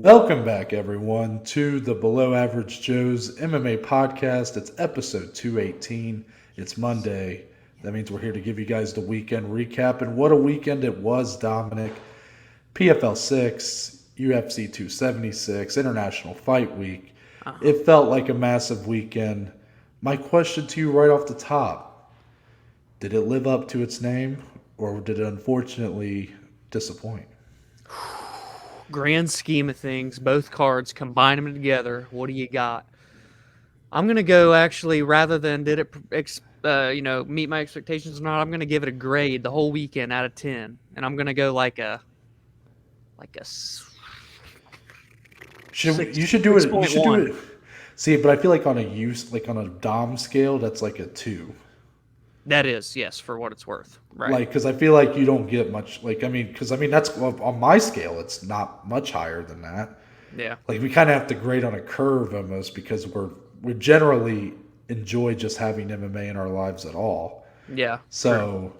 Welcome back, everyone, to the Below Average Joe's MMA podcast. It's episode 218. It's Monday. That means we're here to give you guys the weekend recap. And what a weekend it was, Dominic. PFL 6, UFC 276, International Fight Week. It felt like a massive weekend. My question to you right off the top, did it live up to its name, or did it unfortunately disappoint? Grand scheme of things, both cards, combine them together. What do you got? I'm gonna go actually rather than did it meet my expectations or not. I'm gonna give it a grade the whole weekend out of 10, and I'm gonna go like a You should do it. You should do 6.1. it. See, but I feel like on a Dom scale, that's like a 2. That is, yes, for what it's worth, right? Like, because I feel like you don't get much. That's on my scale, it's not much higher than that. Yeah, Like, we kind of have to grade on a curve almost because we generally enjoy just having MMA in our lives at all. yeah. So,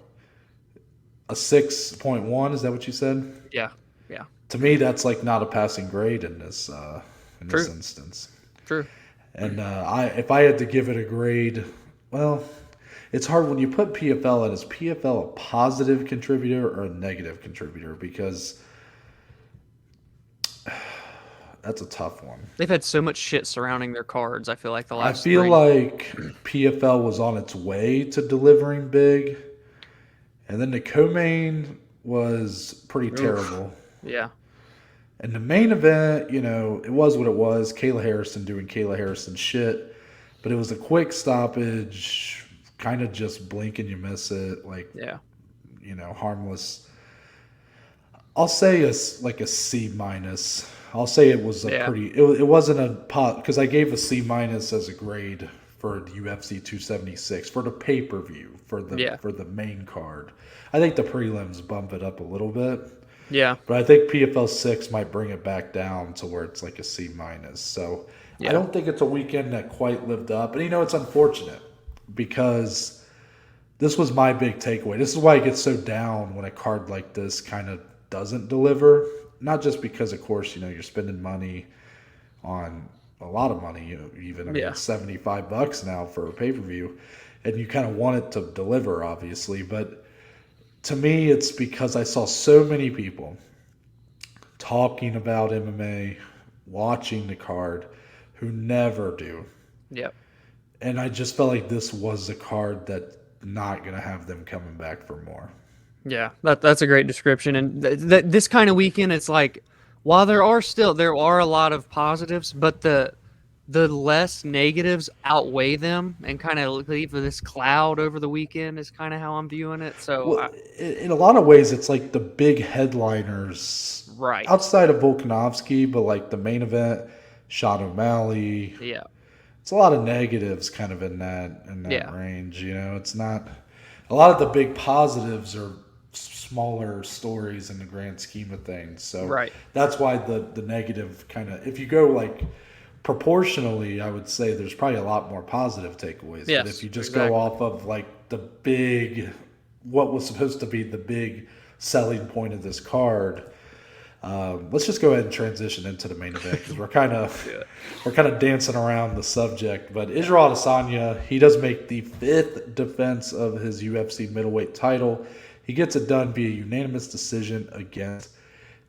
a 6.1, is that what you said? Yeah, yeah. To me, that's like not a passing grade in this True. instance. True. And if I had to give it a grade, well, it's hard when you put PFL in. Is PFL a positive contributor or a negative contributor? Because that's a tough one. They've had so much shit surrounding their cards. I feel like the I last. feel 3. like PFL was on its way to delivering big, and then the co-main was pretty terrible. Yeah. And the main event, it was what it was. Kayla Harrison doing Kayla Harrison shit. But it was a quick stoppage, kind of just blink and you miss it. Yeah. Harmless. I'll say like a C minus. I'll say it was it wasn't a pot, because I gave a C minus as a grade for the UFC 276 for the pay-per-view, for the main card. I think the prelims bump it up a little bit. Yeah. But I think PFL 6 might bring it back down to where it's like a C minus. So I don't think it's a weekend that quite lived up. And it's unfortunate because this was my big takeaway. This is why I get so down when a card like this kind of doesn't deliver. Not just because, of course, you're spending money on a lot of money, even it's $75 now for a pay-per-view. And you kind of want it to deliver, obviously. But to me, it's because I saw so many people talking about MMA, watching the card, who never do. Yep. And I just felt like this was a card that's not going to have them coming back for more. Yeah, that's a great description. And this kind of weekend, it's like, while there are a lot of positives, but the less negatives outweigh them and kind of leave this cloud over the weekend is kind of how I'm viewing it. So, in a lot of ways, it's like the big headliners, right, outside of Volkanovski, but like the main event, Sean O'Malley. Yeah, it's a lot of negatives kind of in that range. It's not a lot of the big positives are smaller stories in the grand scheme of things. So that's why the negative kind of, if you go like proportionally, I would say there's probably a lot more positive takeaways. Yes, but if you just go off of like what was supposed to be the big selling point of this card, let's just go ahead and transition into the main event because we're kind of dancing around the subject. But Israel Adesanya, he does make the 5th defense of his UFC middleweight title. He gets it done via unanimous decision against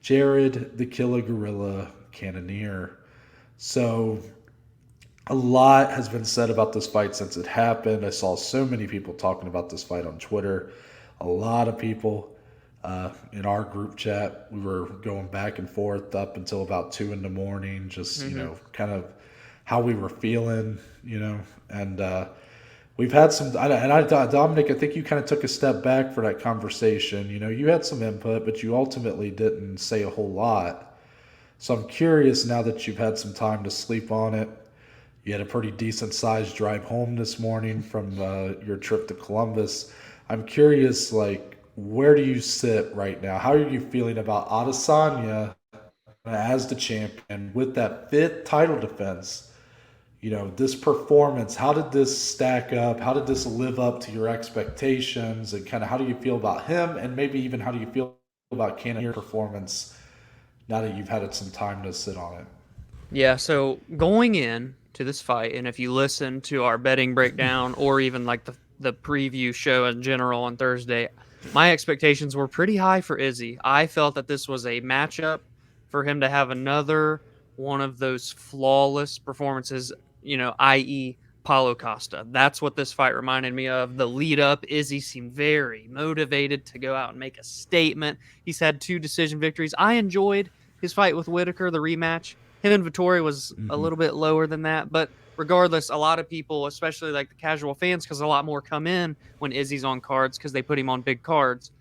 Jared the Killer Gorilla Cannonier. So a lot has been said about this fight since it happened. I saw so many people talking about this fight on Twitter. A lot of people in our group chat, we were going back and forth up until about 2 a.m, just, kind of how we were feeling, and we've had some, Dominic, I think you kind of took a step back for that conversation. You had some input, but you ultimately didn't say a whole lot. So I'm curious, now that you've had some time to sleep on it, you had a pretty decent-sized drive home this morning from your trip to Columbus. I'm curious, where do you sit right now? How are you feeling about Adesanya as the champion with that 5th title defense? This performance, how did this stack up? How did this live up to your expectations? And kind of how do you feel about him? And maybe even how do you feel about Cannonier's performance now that you've had some time to sit on it? Yeah, so going in to this fight, and if you listen to our betting breakdown or even like the preview show in general on Thursday, my expectations were pretty high for Izzy. I felt that this was a matchup for him to have another one of those flawless performances, i.e. Paulo Costa. That's what this fight reminded me of. The lead up, Izzy seemed very motivated to go out and make a statement. He's had 2 decision victories. I enjoyed his fight with Whitaker, the rematch. Him and Vittori was a little bit lower than that, but regardless, a lot of people, especially like the casual fans, because a lot more come in when Izzy's on cards because they put him on big cards,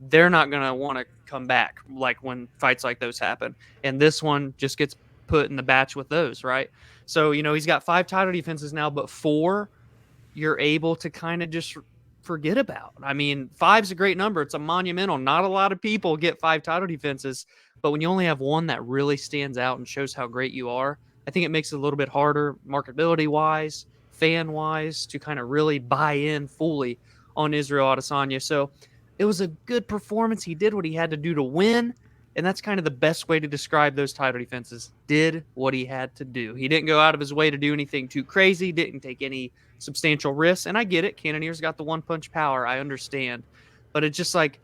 they're not going to want to come back like when fights like those happen. And this one just gets put in the batch with those, right? So, he's got 5 title defenses now, but 4 you're able to kind of just forget about. I mean, 5's a great number. It's a monumental. Not a lot of people get 5 title defenses, but when you only have one that really stands out and shows how great you are, I think it makes it a little bit harder marketability wise, fan wise, to kind of really buy in fully on Israel Adesanya. So it was a good performance. He did what he had to do to win. And that's kind of the best way to describe those title defenses. Did what he had to do. He didn't go out of his way to do anything too crazy, didn't take any substantial risks. And I get it. Cannonier's got the one-punch power. I understand. But it's just like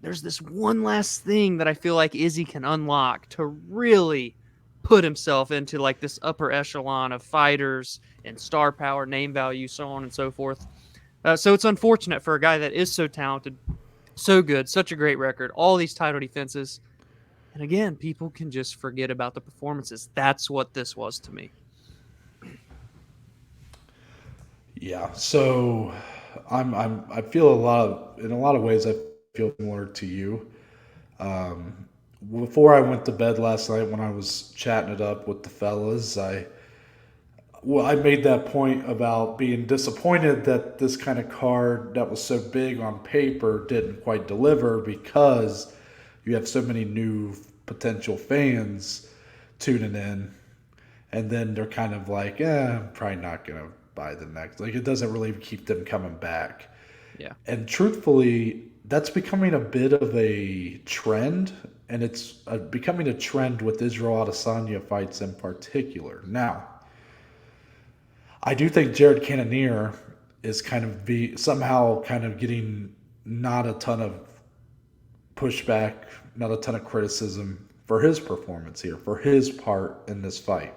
there's this one last thing that I feel like Izzy can unlock to really put himself into like this upper echelon of fighters and star power, name value, so on and so forth. So it's unfortunate for a guy that is so talented, so good, such a great record, all these title defenses. And again, people can just forget about the performances. That's what this was to me. Yeah. So I feel in a lot of ways, I feel similar to you. Before I went to bed last night, when I was chatting it up with the fellas, I made that point about being disappointed that this kind of card that was so big on paper didn't quite deliver, because you have so many new potential fans tuning in, and then they're kind of like, I'm probably not going to buy the next. Like, it doesn't really keep them coming back. Yeah. And truthfully, that's becoming a bit of a trend, and it's becoming a trend with Israel Adesanya fights in particular. Now, I do think Jared Cannonier is somehow getting not a ton of pushback, not a ton of criticism for his performance here, for his part in this fight.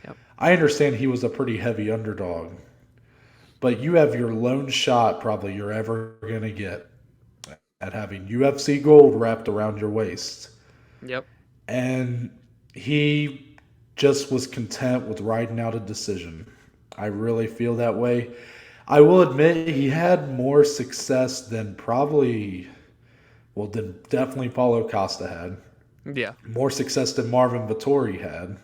Yep. I understand he was a pretty heavy underdog, but you have your lone shot probably you're ever going to get at having UFC gold wrapped around your waist. Yep. And he just was content with riding out a decision. I really feel that way. I will admit he had more success than definitely Paulo Costa had. Yeah. More success than Marvin Vettori had.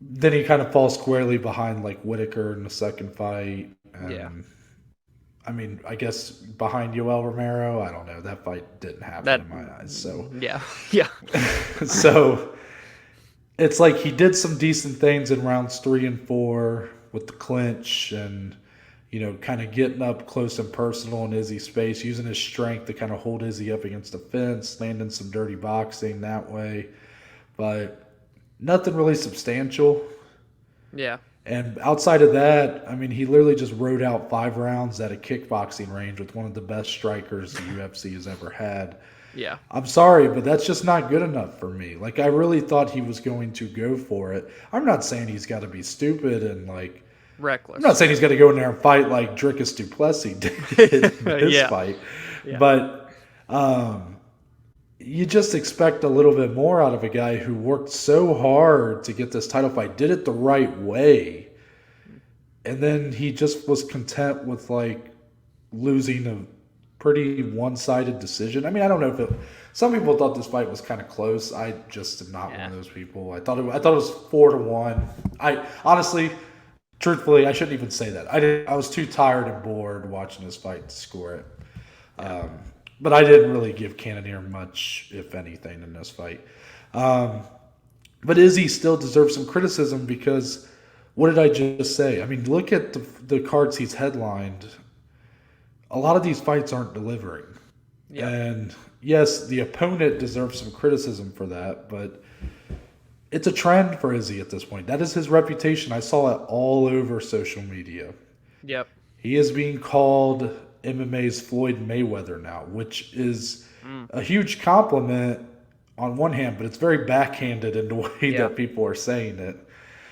Then he kind of falls squarely behind like Whitaker in the second fight. Yeah. I mean, I guess behind Yoel Romero, I don't know. That fight didn't happen in my eyes. So yeah. So it's like he did some decent things in rounds 3 and 4 with the clinch and, kind of getting up close and personal in Izzy's space, using his strength to kind of hold Izzy up against the fence, landing some dirty boxing that way. But nothing really substantial. Yeah. And outside of that, I mean, he literally just rode out 5 rounds at a kickboxing range with one of the best strikers the UFC has ever had. Yeah. I'm sorry, but that's just not good enough for me. Like, I really thought he was going to go for it. I'm not saying he's got to be stupid and, like, reckless. I'm not saying he's got to go in there and fight like Dricus du Plessis did in his fight. Yeah. But you just expect a little bit more out of a guy who worked so hard to get this title fight, did it the right way, and then he just was content with like losing a pretty one-sided decision. I mean, I don't know if some people thought this fight was kind of close. I just am not one of those people. I thought it was 4-1. I honestly, truthfully, I shouldn't even say that. I was too tired and bored watching this fight to score it. But I didn't really give Cannonier much, if anything, in this fight. But Izzy still deserves some criticism because what did I just say? I mean, look at the cards he's headlined. A lot of these fights aren't delivering. Yeah. And, yes, the opponent deserves some criticism for that, but it's a trend for Izzy at this point. That is his reputation. I saw it all over social media. Yep. He is being called MMA's Floyd Mayweather now, which is a huge compliment on one hand, but it's very backhanded in the way that people are saying it.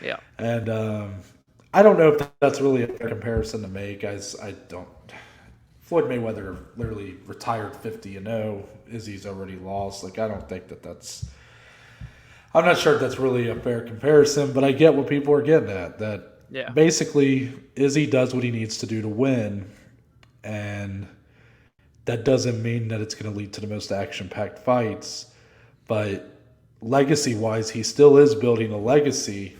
Yeah. And I don't know if that's really a fair comparison to make. I don't. Floyd Mayweather literally retired 50-0. Izzy's already lost. Like, I don't think that's. I'm not sure if that's really a fair comparison, but I get what people are getting at. That basically Izzy does what he needs to do to win, and that doesn't mean that it's going to lead to the most action-packed fights. But legacy-wise, he still is building a legacy.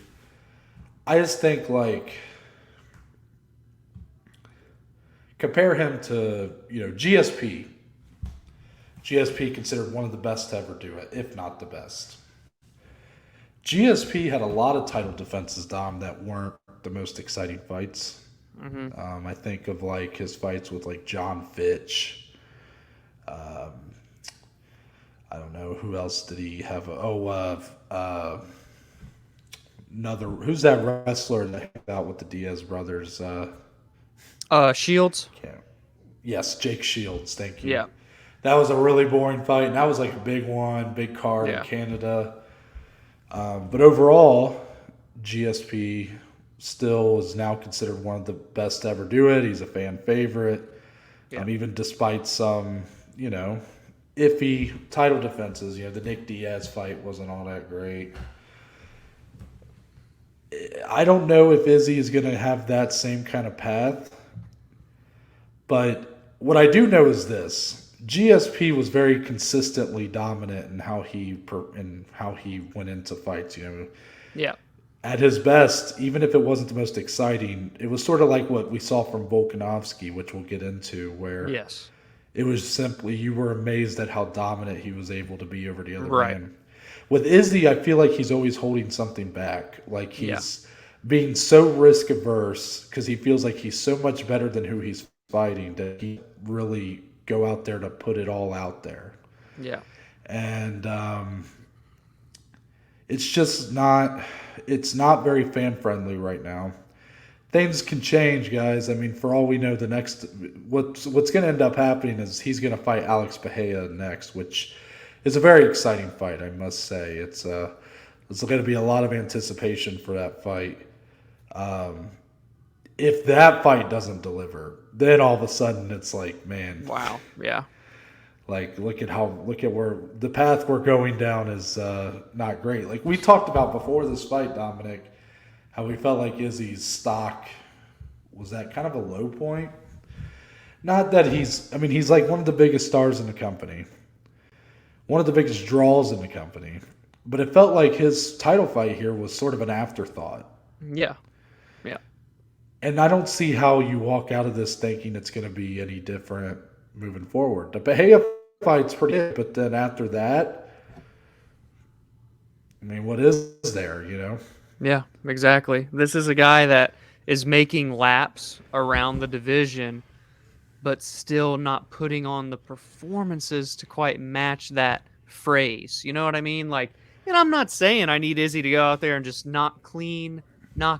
I just think, like, compare him to, GSP. GSP considered one of the best to ever do it, if not the best. GSP had a lot of title defenses, Dom, that weren't the most exciting fights. Mm-hmm. I think of, like, his fights with, like, John Fitch. I don't know, who else did he have? Another, who's that wrestler that hung out with the Diaz brothers? Shields. Yes, Jake Shields. Thank you. Yeah, that was a really boring fight, and that was like a big one, big card in Canada. But overall, GSP still is now considered one of the best to ever do it. He's a fan favorite, even despite some, iffy title defenses. The Nick Diaz fight wasn't all that great. I don't know if Izzy is going to have that same kind of path. But what I do know is this. GSP was very consistently dominant in how he went into fights. Yeah. At his best, even if it wasn't the most exciting, it was sort of like what we saw from Volkanovski, which we'll get into, where it was simply you were amazed at how dominant he was able to be over the other man. With Izzy, I feel like he's always holding something back. Like he's being so risk averse because he feels like he's so much better than who he's fighting that he really go out there to put it all out there. Yeah. And it's just not very fan friendly right now. Things can change, guys. I mean, for all we know, what's going to end up happening is he's going to fight Alex Bahia next, which is a very exciting fight, I must say. It's going to be a lot of anticipation for that fight. If that fight doesn't deliver, then all of a sudden it's like, man, wow, yeah. Like, look at where the path we're going down is not great. Like we talked about before this fight, Dominic, how we felt like Izzy's stock was at kind of a low point. Not that he's like one of the biggest stars in the company, one of the biggest draws in the company, but it felt like his title fight here was sort of an afterthought. Yeah. Yeah. And I don't see how you walk out of this thinking it's going to be any different moving forward. The Bahia fight's pretty good, but then after that, I mean, what is there, Yeah, exactly. This is a guy that is making laps around the division, but still not putting on the performances to quite match that phrase. You know what I mean? Like, I'm not saying I need Izzy to go out there and just knock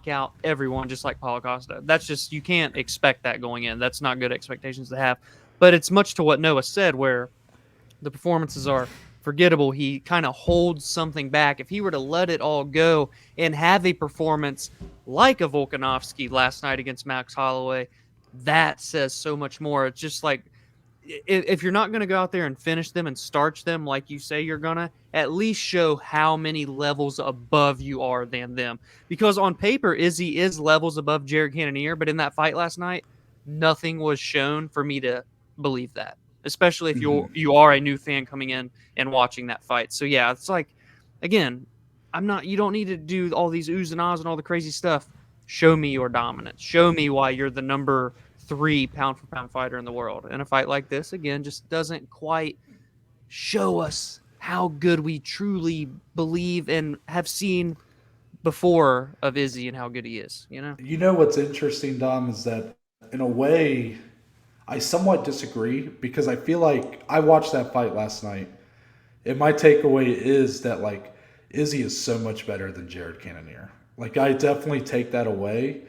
out everyone just like Paulo Costa. That's just, you can't expect that going in. That's not good expectations to have. But it's much to what Noah said, where the performances are forgettable. He kind of holds something back. If he were to let it all go and have a performance like a Volkanovski last night against Max Holloway, that says so much more. It's just like, if you're not going to go out there and finish them and starch them like you say you're going to, at least show how many levels above you are than them. Because on paper, Izzy is levels above Jared Cannonier, but in that fight last night, nothing was shown for me to believe that, especially if you are a new fan coming in and watching that fight. So yeah, it's like, again, you don't need to do all these oohs and ahs and all the crazy stuff. Show me your dominance. Show me why you're the number 3 pound-for-pound fighter in the world. And a fight like this, again, just doesn't quite show us how good we truly believe and have seen before of Izzy and how good he is, You know what's interesting, Dom, is that in a way, I somewhat disagree because I feel like I watched that fight last night, and my takeaway is that like Izzy is so much better than Jared Cannonier. Like I definitely take that away,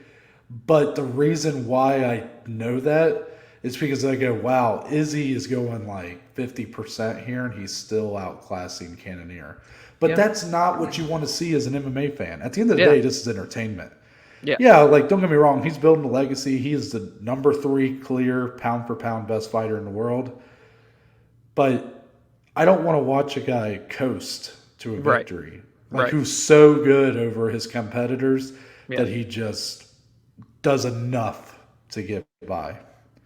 but the reason why I know that is because I go, wow, Izzy is going like 50% here, and he's still outclassing Cannonier. But Yeah. that's not what you want to see as an MMA fan. At the end of the Yeah. day, this is entertainment. Yeah. Yeah, like don't get me wrong, he's building a legacy. He is the number 3 clear pound for pound best fighter in the world. But I don't want to watch a guy coast to a Right. victory. Like Right. who's so good over his competitors Yeah. that he just does enough to get by.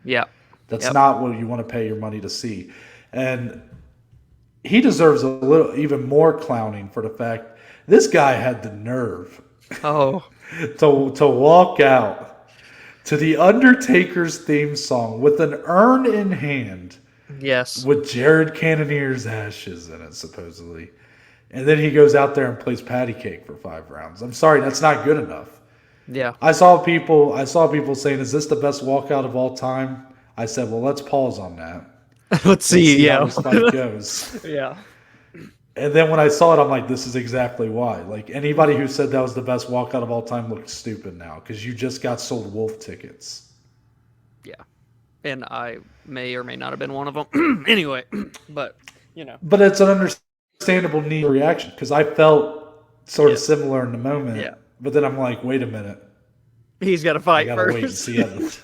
Yeah. That's Yep. not what you want to pay your money to see. And he deserves a little even more clowning for the fact this guy had the nerve Oh. to walk out to the Undertaker's theme song with an urn in hand Yes. with Jared Cannonier's ashes in it, supposedly. And then he goes out there and plays patty cake for 5 rounds. I'm sorry, that's not good enough. Yeah. I saw people saying, "Is this the best walkout of all time?" I said, "Well, let's pause on that. Let's Let's see. how Yeah. this fight goes." Yeah. And then when I saw it, I'm like, "This is exactly why." Like anybody who said that was the best walkout of all time looks stupid now because you just got sold wolf tickets. Yeah. And I may or may not have been one of them. Anyway, but you know. But it's an understandable knee reaction because I felt sort of similar in the moment. Yeah. But then I'm like, wait a minute. He's got to I fight got to first. wait and see how this.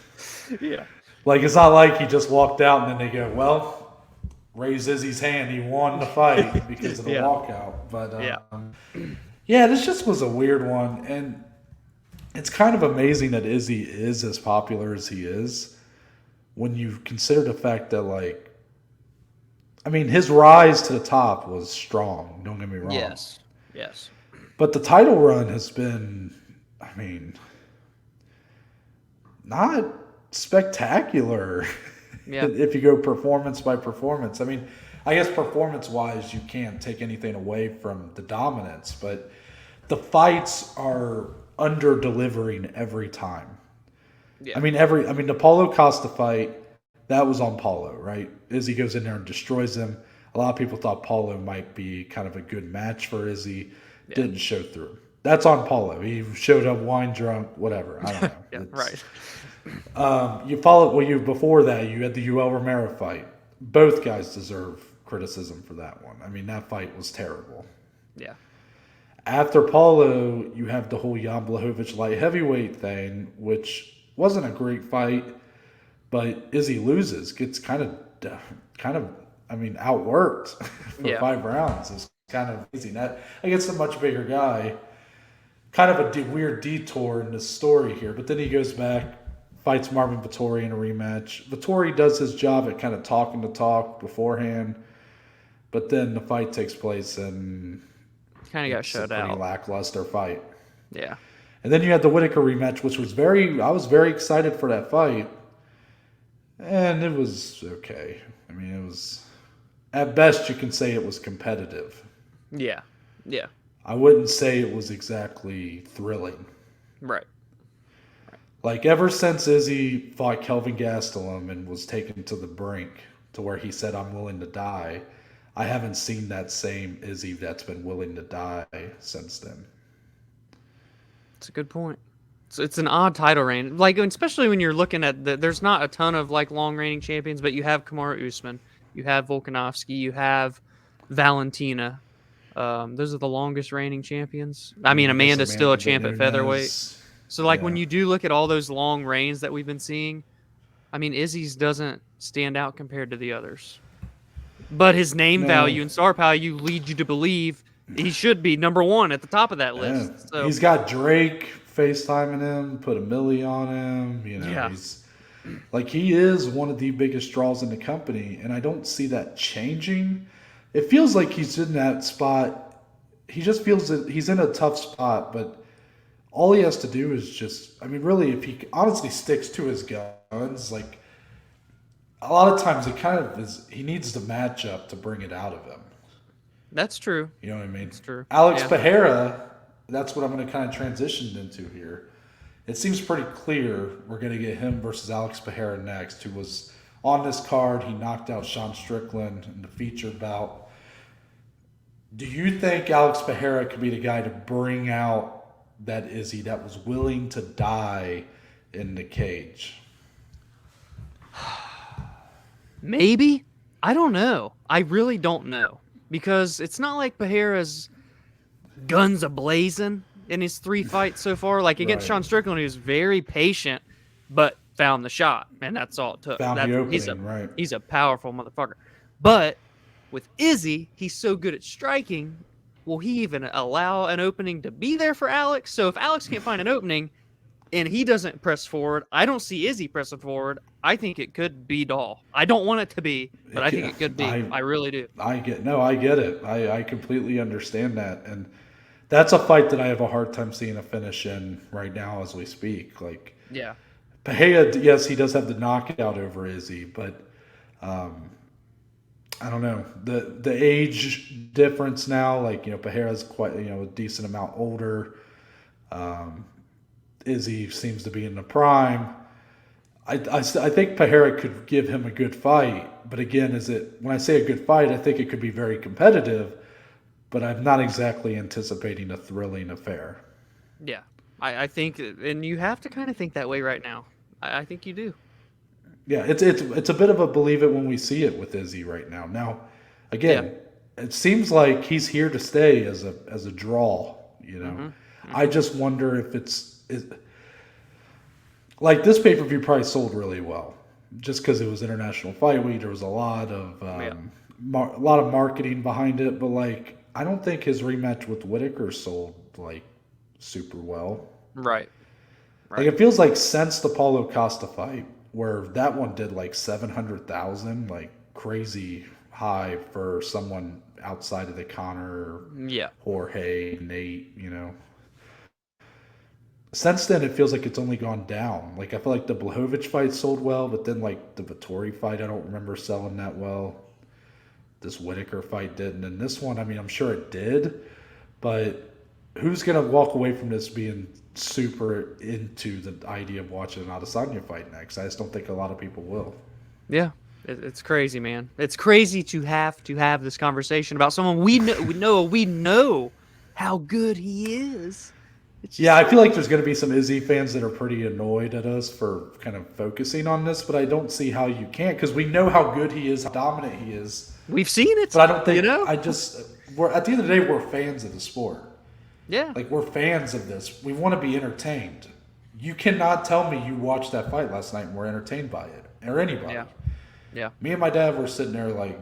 Yeah. Like, it's not like he just walked out and then they go, well, raise Izzy's hand. He won the fight because of the Yeah. walkout. But, Yeah. yeah, this just was a weird one. And it's kind of amazing that Izzy is as popular as he is when you consider the fact that, like, I mean, his rise to the top was strong. Don't get me wrong. Yes. Yes. But the title run has been, I mean, not spectacular. Yeah. If you go performance by performance. I mean, I guess performance-wise, you can't take anything away from the dominance, but the fights are under-delivering every time. Yeah. I mean, the Paulo Costa fight, that was on Paulo, right? Izzy goes in there and destroys him. A lot of people thought Paulo might be kind of a good match for Izzy. Yeah. Didn't show through. That's on Paulo. He showed up wine drunk, whatever. I don't know. Yeah. It's- Right. Before that, you had the Yoel Romero fight. Both guys deserve criticism for that one. I mean, that fight was terrible. Yeah. After Paulo, you have the whole Jan Blachowicz light heavyweight thing, which wasn't a great fight, but Izzy loses, gets kind of, outworked for Yeah. 5 rounds. It's kind of amazing. That against a much bigger guy, kind of a weird detour in the story here. But then he goes back, fights Marvin Vettori in a rematch. Vettori does his job at kind of talking the talk beforehand, but then the fight takes place and Kind of got it's a shut pretty out. lackluster fight. Yeah. And then you had the Whitaker rematch, which was I was very excited for that fight. And it was okay. I mean, it was, at best, you can say it was competitive. Yeah. Yeah. I wouldn't say it was exactly thrilling. Right. Like, ever since Izzy fought Kelvin Gastelum and was taken to the brink to where he said, "I'm willing to die," I haven't seen that same Izzy that's been willing to die since then. It's a good point. It's an odd title reign, like especially when you're looking at there's not a ton of like long reigning champions, but you have Kamaru Usman, you have Volkanovski, you have Valentina. Those are the longest reigning champions. I mean, Amanda's still a champ at featherweight. So like when you do look at all those long reigns that we've been seeing, I mean, Izzy's doesn't stand out compared to the others. But his name value and star value lead you to believe he should be number 1 at the top of that list. Yeah. So He's got Drake FaceTiming him, put a milli on him. You know, Yeah. he's like, he is one of the biggest draws in the company, and I don't see that changing. It feels like he's in that spot. He just feels that he's in a tough spot, but all he has to do is just, I mean, really, if he honestly sticks to his guns, like, a lot of times it kind of is, he needs the matchup to bring it out of him. that's true. You know what I mean? That's true. Alex Yeah. Pereira, that's what I'm going to kind of transition into here. It seems pretty clear we're going to get him versus Alex Pereira next, who was on this card. He knocked out Sean Strickland in the featured bout. Do you think Alex Pereira could be the guy to bring out that Izzy that was willing to die in the cage? Maybe. I don't know. I really don't know. Because it's not like Pereira's guns a-blazing in his 3 fights so far. Like against Sean Strickland, he was very patient, but found the shot. And that's all it took. Found the opening, he's a powerful motherfucker. But with Izzy, he's so good at striking. Will he even allow an opening to be there for Alex? So if Alex can't find an opening and he doesn't press forward, I don't see Izzy pressing forward. I think it could be Dahl. I don't want it to be, but I think it could be. I really do. I get it. I completely understand that. And that's a fight that I have a hard time seeing a finish in right now as we speak. Like, yeah. Pereira, yes, he does have the knockout over Izzy, but I don't know. The age difference now, like, Pereira's quite, a decent amount older. Izzy seems to be in the prime. I think Pereira could give him a good fight, but again, when I say a good fight, I think it could be very competitive, but I'm not exactly anticipating a thrilling affair. Yeah, I think, and you have to kind of think that way right now. I think you do. Yeah, it's a bit of a believe it when we see it with Izzy right now. Now, again, It seems like he's here to stay as a draw. I just wonder if it's like this pay-per-view probably sold really well, just because it was International Fight Week. There was a lot of marketing behind it, but like I don't think his rematch with Whitaker sold like super well. Right. Like it feels like since the Paulo Costa fight, where that one did like 700,000, like crazy high for someone outside of the Conor, Jorge, Nate, Since then, it feels like it's only gone down. Like I feel like the Blachowicz fight sold well, but then like the Vettori fight, I don't remember selling that well. This Whitaker fight didn't, and this one, I mean, I'm sure it did, but who's gonna walk away from this being super into the idea of watching an Adesanya fight next? I just don't think a lot of people will. Yeah, it's crazy, man. It's crazy to have this conversation about someone we know how good he is. I feel like there's going to be some Izzy fans that are pretty annoyed at us for kind of focusing on this, but I don't see how you can't, because we know how good he is, how dominant he is. We've seen it, but I don't think we're at the end of the day, we're fans of the sport. Yeah, like we're fans of this. We want to be entertained. You cannot tell me you watched that fight last night and were entertained by it, or anybody. Yeah. Me and my dad were sitting there like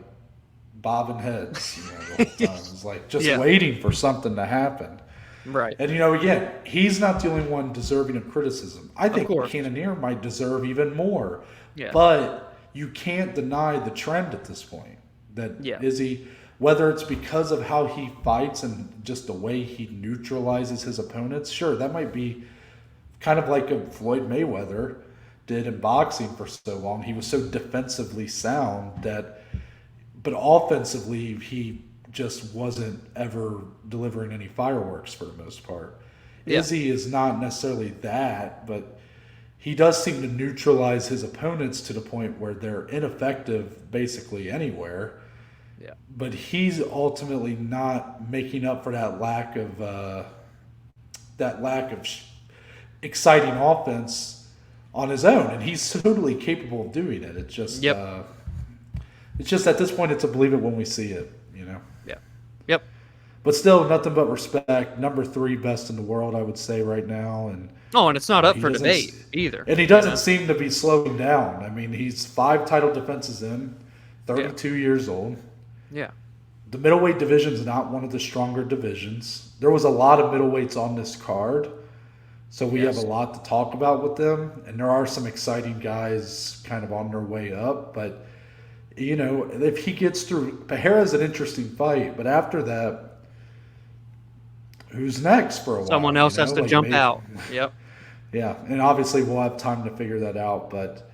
bobbing heads, the whole time. It was like just waiting for something to happen. Right. And, again, he's not the only one deserving of criticism. I think Cannonier might deserve even more. Yeah. But you can't deny the trend at this point. That Izzy, whether it's because of how he fights and just the way he neutralizes his opponents, sure, that might be kind of like a Floyd Mayweather did in boxing for so long. He was so defensively sound but offensively, he just wasn't ever delivering any fireworks for the most part. Izzy is not necessarily that, but he does seem to neutralize his opponents to the point where they're ineffective basically anywhere. Yeah. But he's ultimately not making up for that lack of exciting offense on his own, and he's totally capable of doing it. It's just it's just at this point it's a believe it when we see it. Yep. But still, nothing but respect. Number 3 best in the world, I would say, right now. And it's not up for debate either. And he doesn't seem to be slowing down. I mean, he's 5 title defenses in, 32 years old. Yeah. The middleweight division is not one of the stronger divisions. There was a lot of middleweights on this card, so we have a lot to talk about with them. And there are some exciting guys kind of on their way up, but if he gets through, Pereira's an interesting fight, but after that, who's next for a while? Someone else has to jump out. Yep. Yeah, and obviously we'll have time to figure that out, but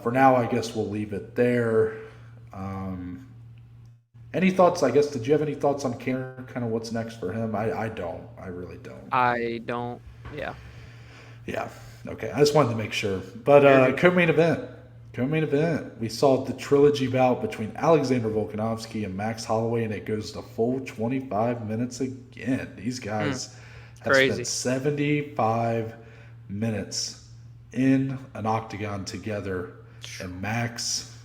for now, I guess we'll leave it there. Any thoughts, I guess, did you have any thoughts on Karen, kind of what's next for him? I don't. I really don't. I don't. Yeah. Yeah. Okay. I just wanted to make sure. But co-main event. Co-main event, we saw the trilogy bout between Alexander Volkanovski and Max Holloway, and it goes to full 25 minutes again. These guys have Crazy. spent 75 minutes in an octagon together, and Max,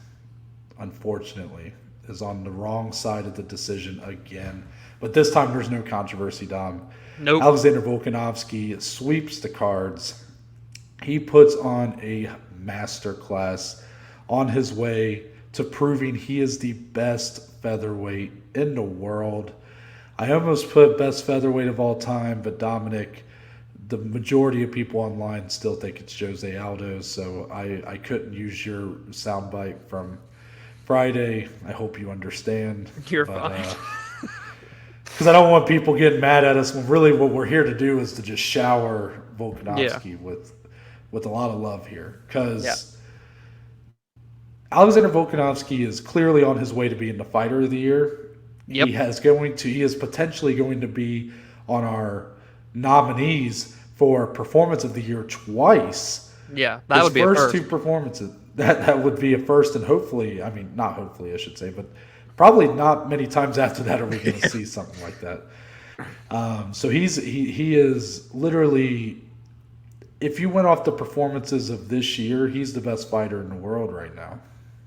unfortunately, is on the wrong side of the decision again. But this time there's no controversy, Dom. Nope. Alexander Volkanovski sweeps the cards. He puts on a masterclass on his way to proving he is the best featherweight in the world. I almost put best featherweight of all time, but Dominic, the majority of people online still think it's Jose Aldo, so I couldn't use your soundbite from Friday. I hope you understand. You're fine. Because I don't want people getting mad at us when really what we're here to do is to just shower Volkanovski with a lot of love here. Because Alexander Volkanovski is clearly on his way to being the fighter of the year. Yep. He is potentially going to be on our nominees for performance of the year twice. Yeah, that would be a first. Two performances. That would be a first, and hopefully, I mean, not hopefully, I should say, but probably not many times after that are we going to see something like that. So he is literally, if you went off the performances of this year, he's the best fighter in the world right now.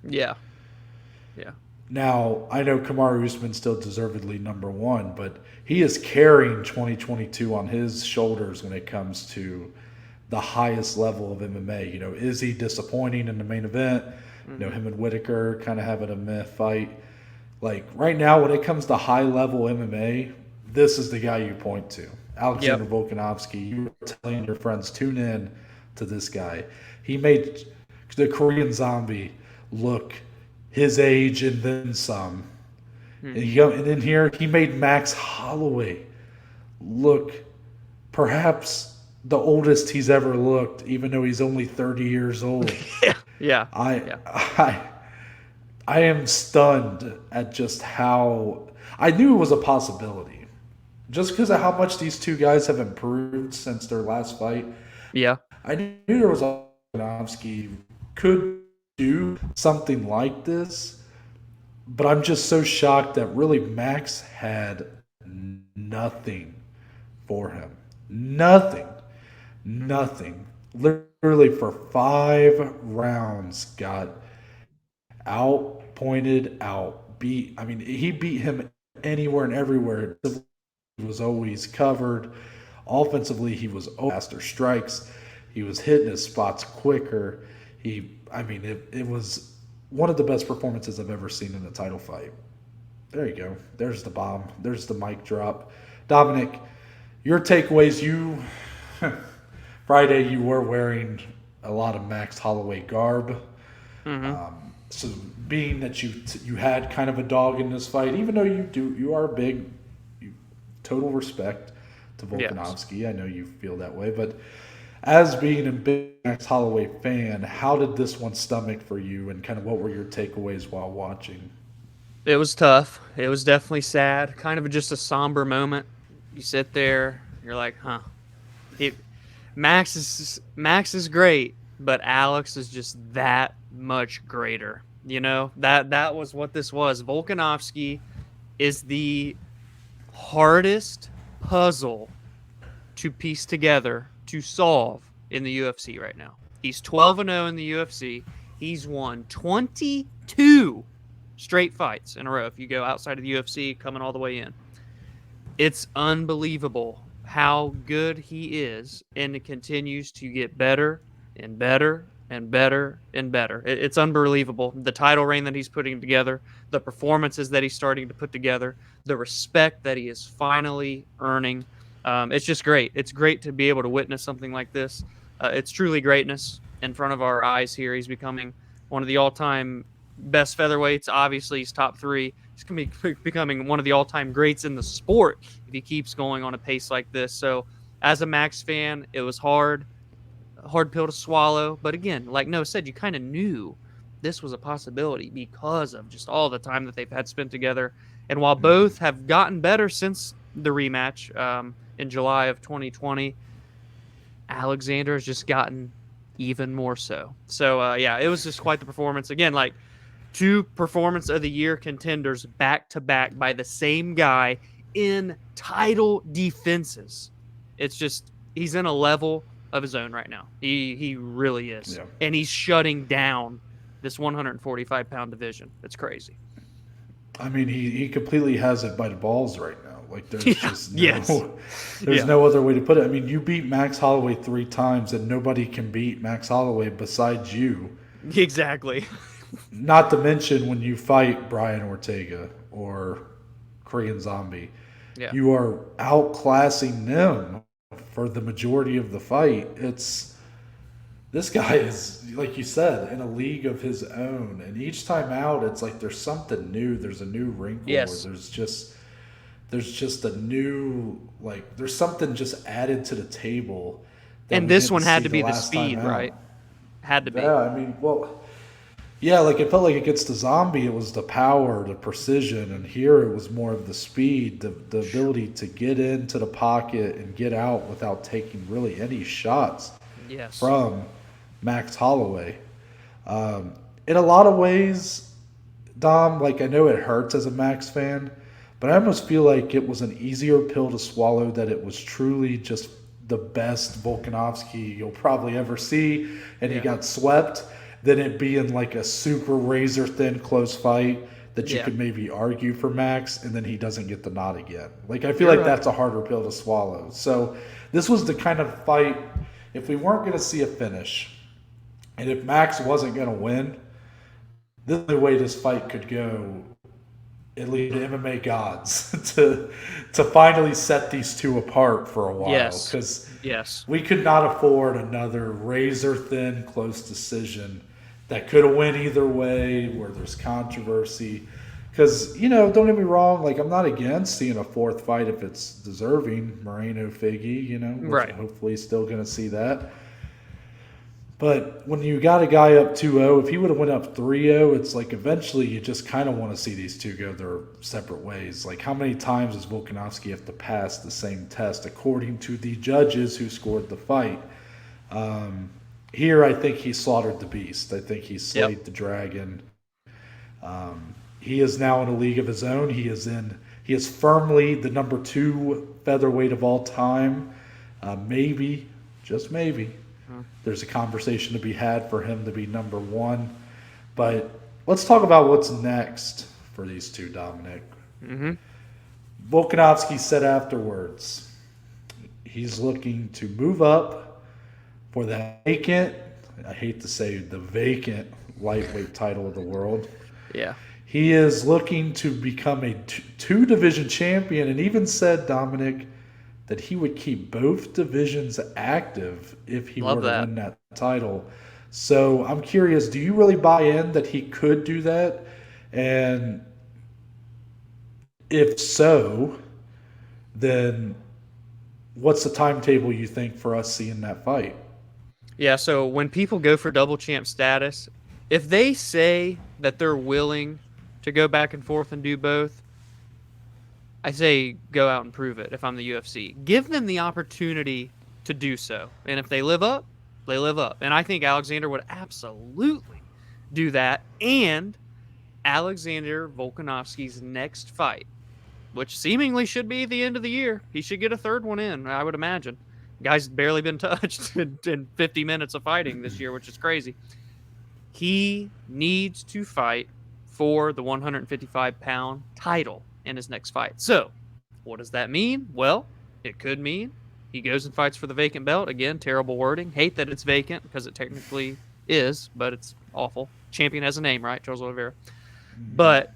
Yeah. Now, I know Kamaru Usman's still deservedly number one, but he is carrying 2022 on his shoulders when it comes to the highest level of MMA. You know, is he disappointing in the main event? You know, him and Whitaker kind of having a meh fight. Like, right now, when it comes to high-level MMA, this is the guy you point to. Alexander Volkanovski. You were telling your friends, tune in to this guy. He made the Korean Zombie look his age and then some. And then here, he made Max Holloway look perhaps the oldest he's ever looked, even though he's only 30 years old. I am stunned at just how I knew it was a possibility, just because of how much these two guys have improved since their last fight. Yeah, I knew there was a Volkanovski could do something like this, but I'm just so shocked that really Max had nothing for him. Nothing. Literally for 5 rounds got outpointed, outbeat. I mean, he beat him anywhere and everywhere. He was always covered. Offensively, he was faster strikes. He was hitting his spots quicker. It was one of the best performances I've ever seen in a title fight. There you go. There's the bomb. There's the mic drop. Dominic, your takeaways. Friday, you were wearing a lot of Max Holloway garb. So being that you had kind of a dog in this fight, even though you are big, total respect to Volkanovski. Yes. I know you feel that way, but as being a big Max Holloway fan, how did this one stomach for you, and kind of what were your takeaways while watching? It was tough. It was definitely sad. Kind of just a somber moment. You sit there, you're like, huh. Max is great, but Alex is just that much greater. You know, that was what this was. Volkanovski is the hardest puzzle to piece together, to solve in the UFC right now. He's 12-0 in the UFC. He's won 22 straight fights in a row if you go outside of the UFC, coming all the way in. It's unbelievable how good he is, and it continues to get better and better and better and better. It's unbelievable. The title reign that he's putting together, the performances that he's starting to put together, the respect that he is finally earning. It's just great. It's great to be able to witness something like this. It's truly greatness in front of our eyes here. He's becoming one of the all-time best featherweights. Obviously, he's top 3. He's going to be becoming one of the all-time greats in the sport if he keeps going on a pace like this. So, as a Max fan, it was a hard pill to swallow. But again, like Noah said, you kind of knew this was a possibility because of just all the time that they've had spent together. And while both have gotten better since the rematch in July of 2020, Alexander has just gotten even more so. So yeah, it was just quite the performance. Again, like 2 performance of the year contenders back to back by the same guy in title defenses. It's just he's in a level of his own right now. He really is. Yeah. And he's shutting down this 145-pound division. It's crazy. I mean, he completely has it by the balls right now. Like there's just Yes. no other way to put it. I mean, you beat Max Holloway 3 times, and nobody can beat Max Holloway besides you. Exactly. Not to mention when you fight Brian Ortega or Korean Zombie, Yeah. you are outclassing them for the majority of the fight. This guy is, like you said, in a league of his own, and each time out, it's like there's something new. There's a new wrinkle. Yes. Or there's just a new, like, there's something just added to the table. And this one had to be the speed, right? Had to be. Yeah, I mean, well, yeah, like it felt like against the Zombie, it was the power, the precision, and here it was more of the speed, the ability to get into the pocket and get out without taking really any shots from Max Holloway. In a lot of ways, Dom, like I know it hurts as a Max fan, but I almost feel like it was an easier pill to swallow, that it was truly just the best Volkanovski you'll probably ever see, and he got swept, than it being like a super razor thin close fight that you could maybe argue for Max, and then he doesn't get the nod again. Like I feel like that's a harder pill to swallow. So this was the kind of fight, if we weren't going to see a finish, and if Max wasn't going to win, this is the way this fight could go, at least the MMA gods, to finally set these two apart for a while. Because we could not afford another razor-thin close decision that could have went either way, where there's controversy. Because, don't get me wrong, like I'm not against seeing a 4th fight if it's deserving. Moreno-Figgy, right. Hopefully still going to see that. But when you got a guy up 2-0, if he would have went up 3-0, it's like eventually you just kind of want to see these two go their separate ways. Like how many times does Volkanovski have to pass the same test according to the judges who scored the fight? Here I think he slaughtered the beast. I think he slayed the dragon. He is now in a league of his own. He is firmly the number 2 featherweight of all time. Maybe, just maybe, there's a conversation to be had for him to be number 1. But let's talk about what's next for these two, Dominic. Volkanovski said afterwards he's looking to move up for the vacant, I hate to say the vacant lightweight title of the world. Yeah. He is looking to become a 2-division champion, and even said, Dominic, that he would keep both divisions active if he were to win that title. So I'm curious, do you really buy in that he could do that? And if so, then what's the timetable you think for us seeing that fight? Yeah, so when people go for double champ status, if they say that they're willing to go back and forth and do both, I say go out and prove it if I'm the UFC. Give them the opportunity to do so. And if they live up, they live up. And I think Alexander would absolutely do that. And Alexander Volkanovski's next fight, which seemingly should be the end of the year, he should get a 3rd one in, I would imagine. Guy's barely been touched in 50 minutes of fighting this year, which is crazy. He needs to fight for the 155-pound title in his next fight. So, what does that mean? Well, it could mean he goes and fights for the vacant belt. Again, terrible wording. Hate that it's vacant because it technically is, but it's awful. Champion has a name, right? Charles Oliveira. But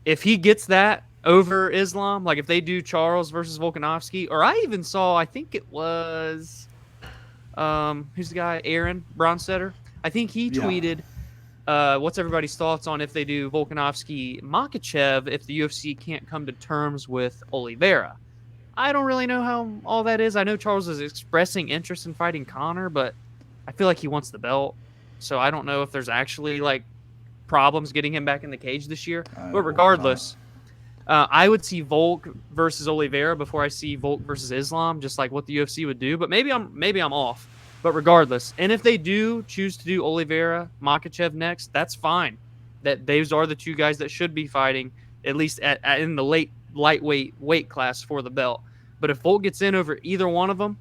if he gets that over Islam, like if they do Charles versus Volkanovski, or I even saw, I think it was, who's the guy? Aaron Bronstetter. I think he tweeted, what's everybody's thoughts on if they do Volkanovski Makachev if the UFC can't come to terms with Oliveira? I don't really know how all that is. I know Charles is expressing interest in fighting Conor, but I feel like he wants the belt. So I don't know if there's actually like problems getting him back in the cage this year. But regardless, I would see Volk versus Oliveira before I see Volk versus Islam, just like what the UFC would do. But maybe I'm off. But regardless, and if they do choose to do Oliveira, Makhachev next, that's fine. That those are the two guys that should be fighting, at least in the lightweight weight class for the belt. But if Volk gets in over either one of them,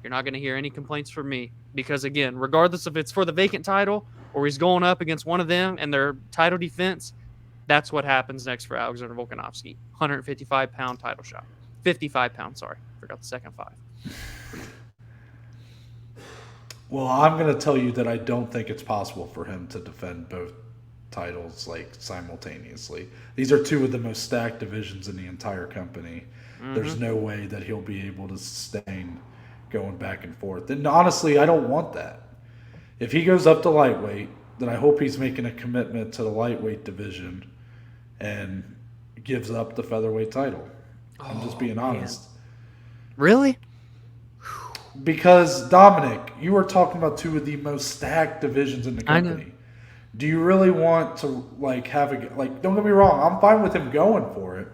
you're not going to hear any complaints from me. Because, again, regardless if it's for the vacant title or he's going up against one of them and their title defense, that's what happens next for Alexander Volkanovski. 155-pound title shot. 55 pounds, sorry. Forgot the second 5. Well, I'm going to tell you that I don't think it's possible for him to defend both titles simultaneously. These are two of the most stacked divisions in the entire company. Mm-hmm. There's no way that he'll be able to sustain going back and forth. And honestly, I don't want that. If he goes up to lightweight, then I hope he's making a commitment to the lightweight division and gives up the featherweight title. I'm just being honest. Really? Because, Dominic, you were talking about two of the most stacked divisions in the company. Do you really want to have don't get me wrong, I'm fine with him going for it.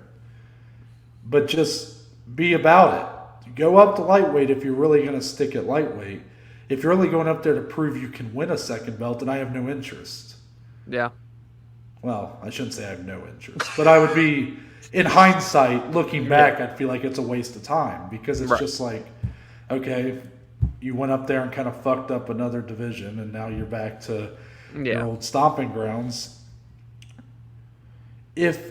But just be about it. Go up to lightweight if you're really going to stick at lightweight. If you're only going up there to prove you can win a second belt, then I have no interest. Yeah. Well, I shouldn't say I have no interest. But I would be, in hindsight, looking back, I'd feel like it's a waste of time. Because it's just okay, you went up there and kind of fucked up another division, and now you're back to your old stomping grounds. Because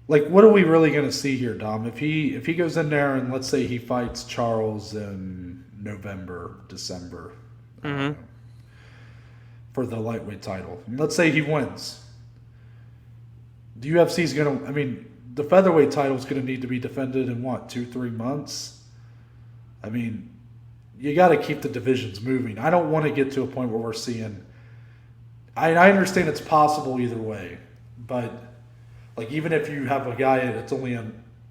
what are we really going to see here, Dom? If he goes in there and let's say he fights Charles in November, December for the lightweight title, and let's say he wins, the UFC's going to, the featherweight title is going to need to be defended in 2-3 months? You got to keep the divisions moving. I don't want to get to a point where we're seeing, I understand it's possible either way, but even if you have a guy that's only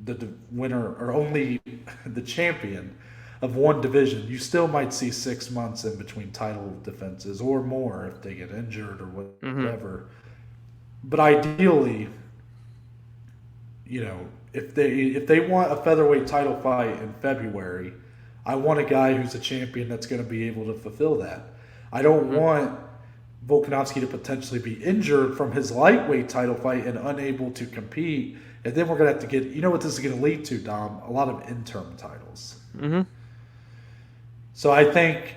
the winner or only the champion of one division, you still might see 6 months in between title defenses or more if they get injured or whatever. But ideally, if they want a featherweight title fight in February, I want a guy who's a champion that's going to be able to fulfill that. I don't want Volkanovski to potentially be injured from his lightweight title fight and unable to compete. And then we're going to have to get, what this is going to lead to, Dom? A lot of interim titles. Mm-hmm. So I think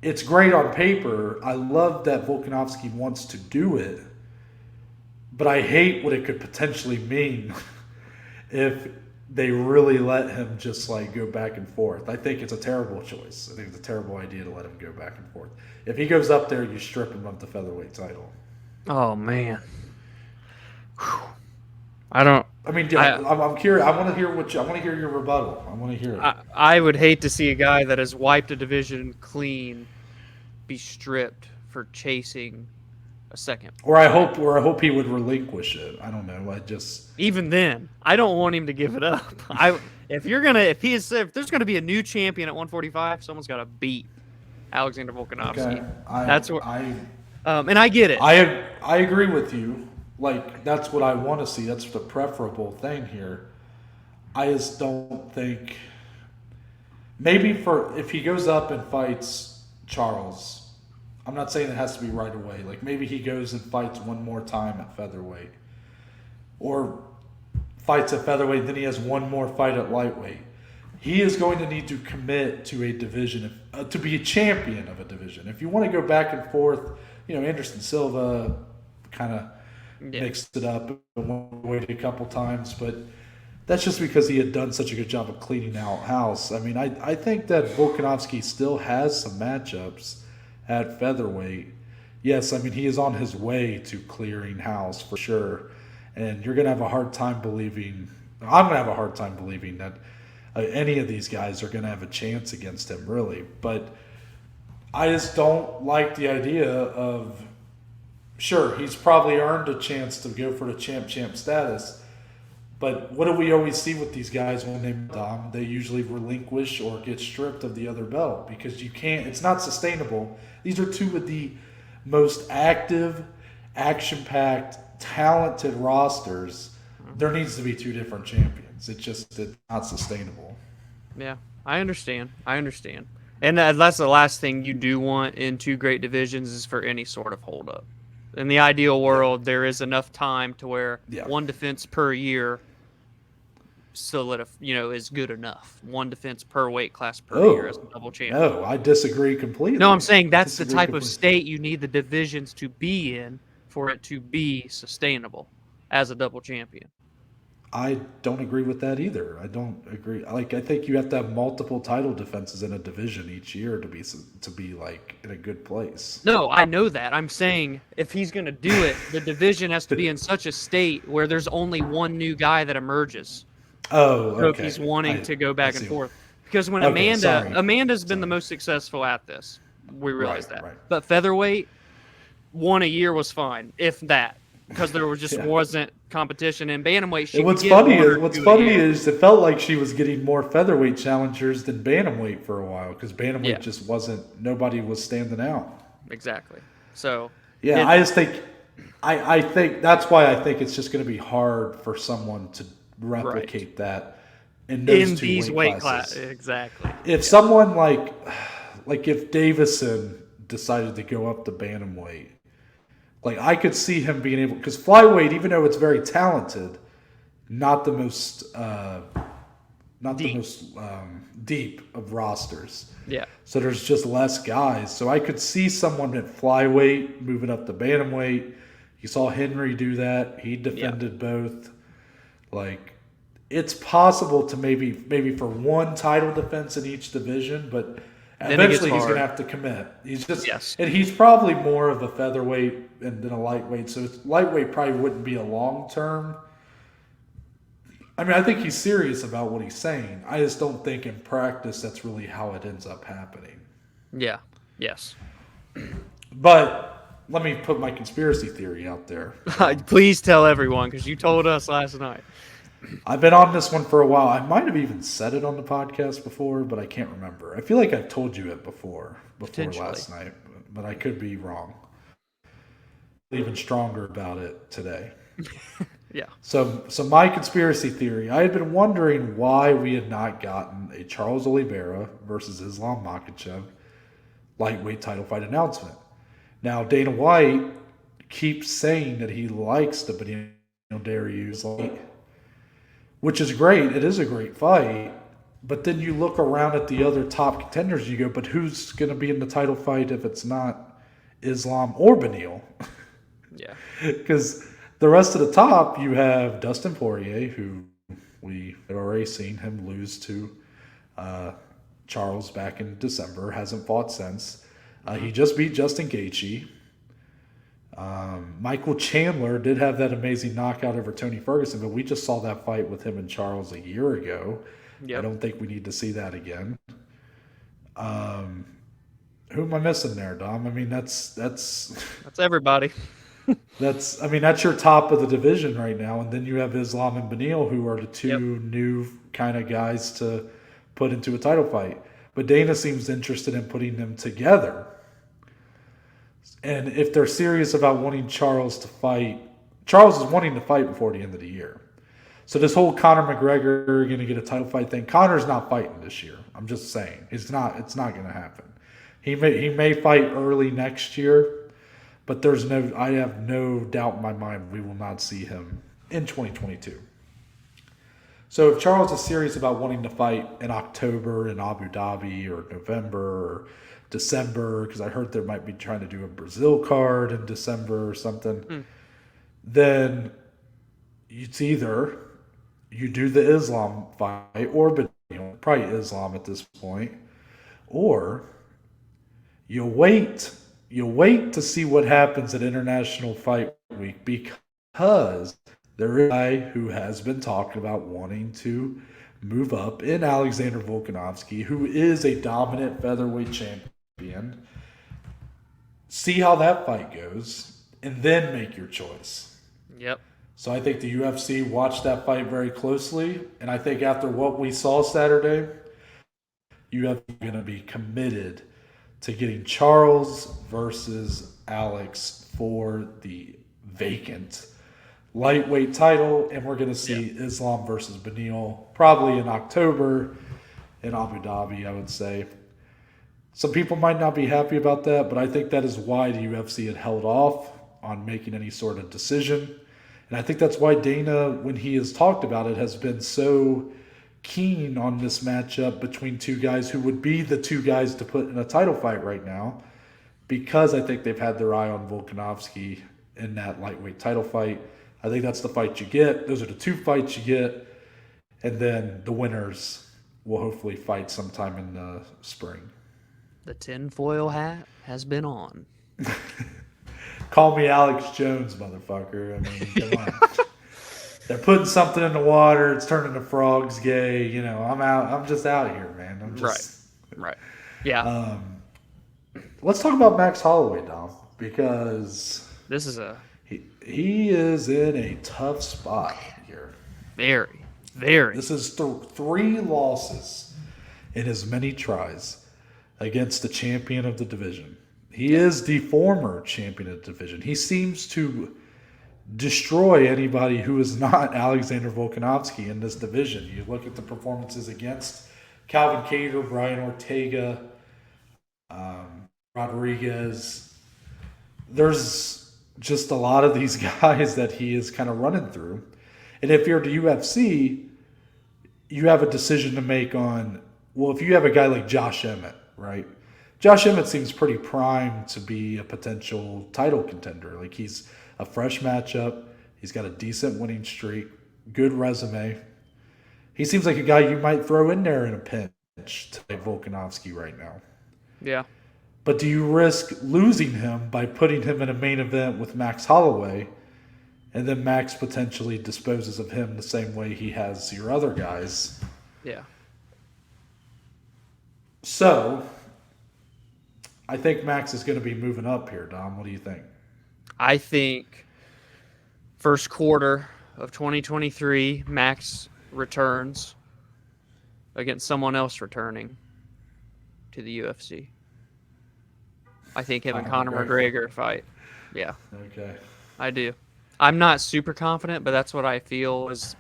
it's great on paper. I love that Volkanovski wants to do it. But I hate what it could potentially mean if they really let him just go back and forth. I think it's a terrible choice. I think it's a terrible idea to let him go back and forth. If he goes up there, you strip him of the featherweight title. Oh man. I don't. I'm curious. I want to hear I want to hear your rebuttal. I want to hear it. I would hate to see a guy that has wiped a division clean be stripped for chasing a second. Or I hope he would relinquish it. I don't know. Even then, I don't want him to give it up. If there's gonna be a new champion at 145, someone's got to beat Alexander Volkanovski. Okay. And I get it. I agree with you. That's what I want to see. That's the preferable thing here. I just don't think. Maybe if he goes up and fights Charles. I'm not saying it has to be right away. Maybe he goes and fights one more time at featherweight. Or fights at featherweight, then he has one more fight at lightweight. He is going to need to commit to a division, to be a champion of a division. If you want to go back and forth, Anderson Silva kind of mixed it up and waited a couple times, but that's just because he had done such a good job of cleaning out house. I think that Volkanovski still has some matchups at featherweight. Yes, he is on his way to clearing house for sure. And you're going to have a hard time believing, I'm going to have a hard time believing that any of these guys are going to have a chance against him, really. But I just don't like the idea of, sure, he's probably earned a chance to go for the champ status. But what do we always see with these guys when they usually relinquish or get stripped of the other belt? Because it's not sustainable. These are two of the most active, action-packed, talented rosters. There needs to be two different champions. It's not sustainable. Yeah, I understand. And that's the last thing you do want in two great divisions is for any sort of holdup. In the ideal world, there is enough time to where one defense per year is good enough. One defense per weight class per year as a double champion. No, I disagree completely. No, I'm saying that's the type of state you need the divisions to be in for it to be sustainable as a double champion. I don't agree with that either. I don't agree. Like, I think you have to have multiple title defenses in a division each year to be like in a good place. No, I know that. I'm saying if he's going to do it, the division has to be in such a state where there's only one new guy that emerges. Oh, okay. So if he's wanting to go back and forth. Because when Amanda's been the most successful at this, we realize that. Right. But featherweight, one a year was fine, if that. Because there wasn't competition in bantamweight. What's funny is it felt like she was getting more featherweight challengers than bantamweight for a while because bantamweight just wasn't. Nobody was standing out. Exactly. So I just think I think that's why I think it's just going to be hard for someone to replicate that in these weight classes. Exactly. If someone like if Davison decided to go up to bantamweight. Like, I could see him being able... Because flyweight, even though it's very talented, not the most deep of rosters. Yeah. So there's just less guys. So I could see someone at flyweight moving up to bantamweight. You saw Henry do that. He defended both. Like, it's possible to maybe for one title defense in each division, but... Eventually, he's going to have to commit. And he's probably more of a featherweight than a lightweight. So lightweight probably wouldn't be a long term. I mean, I think he's serious about what he's saying. I just don't think in practice that's really how it ends up happening. Yeah. Yes. But let me put my conspiracy theory out there. Please tell everyone, because you told us last night. I've been on this one for a while. I might have even said it on the podcast before, but I can't remember. I feel like I've told you it before last night, but I could be wrong. Even stronger about it today. Yeah. So my conspiracy theory, I had been wondering why we had not gotten a Charles Oliveira versus Islam Makhachev lightweight title fight announcement. Now, Dana White keeps saying that he likes the Benito Dariush fight, which is great. It is a great fight. But then you look around at the other top contenders and you go, but who's going to be in the title fight if it's not Islam or Benil? Yeah. Because the rest of the top, you have Dustin Poirier, who we have already seen him lose to Charles back in December, hasn't fought since. He just beat Justin Gaethje. Michael Chandler did have that amazing knockout over Tony Ferguson, but we just saw that fight with him and Charles a year ago. Yep. I don't think we need to see that again. Who am I missing there, Dom? I mean, that's everybody. That's your top of the division right now, and then you have Islam and Benil, who are the two new kind of guys to put into a title fight. But Dana seems interested in putting them together. And if they're serious about wanting Charles to fight, Charles is wanting to fight before the end of the year. So this whole Conor McGregor going to get a title fight thing, Conor's not fighting this year. I'm just saying. It's not going to happen. He may fight early next year, but I have no doubt in my mind we will not see him in 2022. So if Charles is serious about wanting to fight in October in Abu Dhabi or November or December, because I heard they might be trying to do a Brazil card in December or something, then it's either you do the Islam fight or probably Islam at this point, or you wait to see what happens at International Fight Week, because there is a guy who has been talking about wanting to move up in Alexander Volkanovski, who is a dominant featherweight champion. See how that fight goes, and then make your choice. Yep. So I think the UFC watched that fight very closely, and I think after what we saw Saturday, UFC is going to be committed to getting Charles versus Alex for the vacant lightweight title, and we're going to see Islam versus Benil probably in October. in Abu Dhabi, I would say. Some people might not be happy about that, but I think that is why the UFC had held off on making any sort of decision. And I think that's why Dana, when he has talked about it, has been so keen on this matchup between two guys who would be the two guys to put in a title fight right now, because I think they've had their eye on Volkanovski in that lightweight title fight. I think that's the fight you get. Those are the two fights you get. And then the winners will hopefully fight sometime in the spring. The tinfoil hat has been on. Call me Alex Jones, motherfucker. I mean, come on. They're putting something in the water. It's turning the frogs gay. You know, I'm out. I'm just out here, man. I'm just right. Yeah. Let's talk about Max Holloway, Dom, because this is he is in a tough spot here. Very. This is 3 losses in as many tries against the champion of the division. He is the former champion of the division. He seems to destroy anybody who is not Alexander Volkanovski in this division. You look at the performances against Calvin Kattar, Brian Ortega, Rodriguez. There's just a lot of these guys that he is kind of running through. And if you're the UFC, you have a decision to make on, well, if you have a guy like Josh Emmett, right? Josh Emmett seems pretty primed to be a potential title contender. Like, he's a fresh matchup. He's got a decent winning streak, good resume. He seems like a guy you might throw in there in a pinch to like Volkanovski right now. Yeah. But do you risk losing him by putting him in a main event with Max Holloway, and then Max potentially disposes of him the same way he has your other guys? Yeah. So, I think Max is going to be moving up here, Dom. What do you think? I think first quarter of 2023, Max returns against someone else returning to the UFC. I think him and Conor McGregor fight. Yeah. Okay. I do. I'm not super confident, but that's what I feel is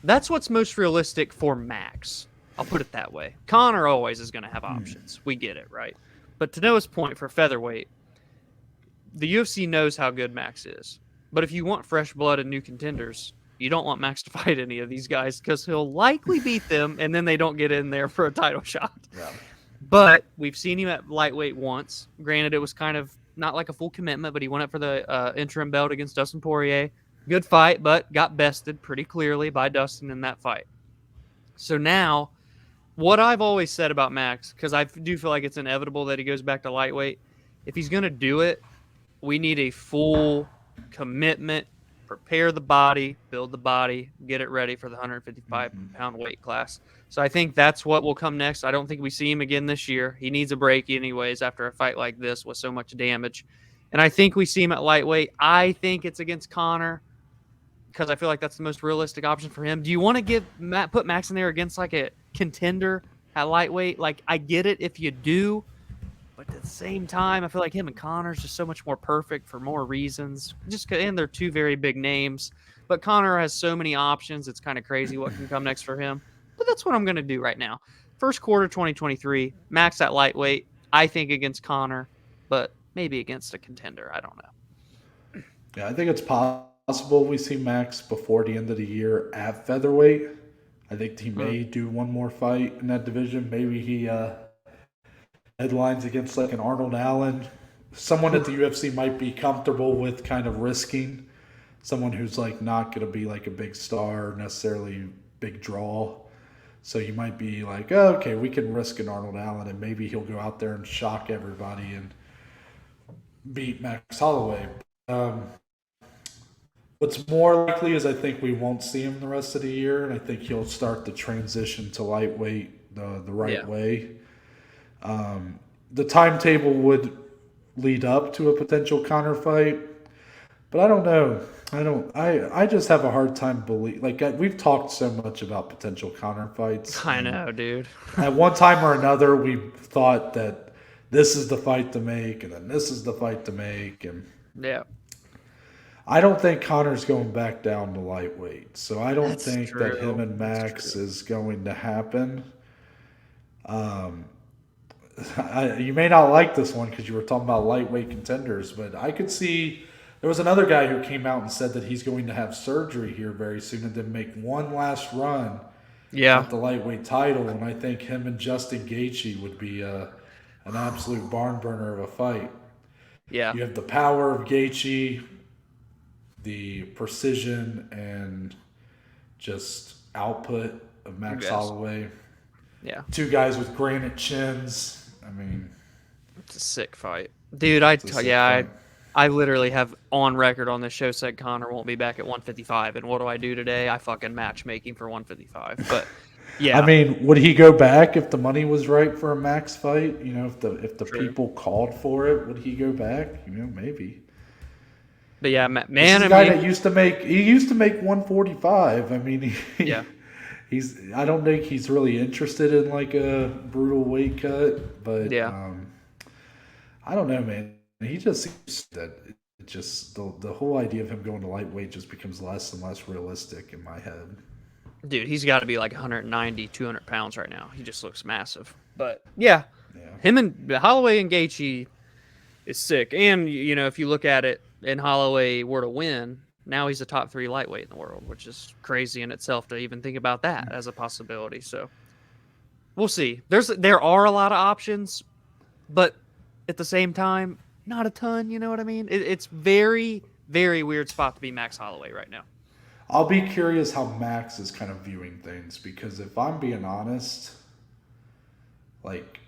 that's what's most realistic for Max. I'll put it that way. Conor always is going to have options. We get it, right? But to Noah's point, for featherweight, the UFC knows how good Max is. But if you want fresh blood and new contenders, you don't want Max to fight any of these guys because he'll likely beat them, and then they don't get in there for a title shot. Yeah. But we've seen him at lightweight once. Granted, it was kind of not like a full commitment, but he went up for the interim belt against Dustin Poirier. Good fight, but got bested pretty clearly by Dustin in that fight. So now, what I've always said about Max, because I do feel like it's inevitable that he goes back to lightweight, if he's going to do it, we need a full commitment, prepare the body, build the body, get it ready for the 155-pound weight class. So I think that's what will come next. I don't think we see him again this year. He needs a break anyways after a fight like this with so much damage. And I think we see him at lightweight. I think it's against Conor because I feel like that's the most realistic option for him. Do you want to put Max in there against like a contender at lightweight? Like, I get it if you do, but at the same time, I feel like him and Conor's just so much more perfect for more reasons. And they're two very big names. But Conor has so many options. It's kind of crazy what can come next for him. But that's what I'm going to do right now. First quarter 2023, Max at lightweight. I think against Conor, but maybe against a contender. I don't know. Yeah, I think it's possible we see Max before the end of the year at featherweight. I think he may do one more fight in that division. Maybe he headlines against like an Arnold Allen, someone that the UFC might be comfortable with kind of risking, someone who's like not going to be like a big star, necessarily big draw. So you might be like, oh, okay, we can risk an Arnold Allen, and maybe he'll go out there and shock everybody and beat Max Holloway. What's more likely is I think we won't see him the rest of the year, and I think he'll start the transition to lightweight the right way. The timetable would lead up to a potential Conor fight, but I don't know. I just have a hard time we've talked so much about potential Conor fights. I know, dude. At one time or another, we thought that this is the fight to make, and then this is the fight to make, and yeah. I don't think Conor's going back down to lightweight, so I don't think that him and Max is going to happen. Um, you may not like this one because you were talking about lightweight contenders, but I could see there was another guy who came out and said that he's going to have surgery here very soon and then make one last run Yeah. at the lightweight title, and I think him and Justin Gaethje would be an absolute barn burner of a fight. Yeah. You have the power of Gaethje, the precision and just output of Max Holloway. Yeah. Two guys with granite chins. I mean, it's a sick fight, dude. I literally have on record on this show said Connor won't be back at 155, and what do I do today? I fucking matchmaking for 155. But yeah, I mean, would he go back if the money was right for a Max fight? You know, if the people called for it, would he go back? You know, maybe. But yeah, man, this is a guy that used to make 145. I mean, yeah. I don't think he's really interested in like a brutal weight cut, but yeah. I don't know, man. He just seems that it just the whole idea of him going to lightweight just becomes less and less realistic in my head. Dude, he's got to be like 190, 200 pounds right now. He just looks massive. But yeah. Him and Holloway and Gaethje is sick. And you know, if you look at it, and Holloway were to win, now he's a top 3 lightweight in the world, which is crazy in itself to even think about that as a possibility. So we'll see. There are a lot of options, but at the same time, not a ton. You know what I mean? It's very, very weird spot to be Max Holloway right now. I'll be curious how Max is kind of viewing things, because if I'm being honest, like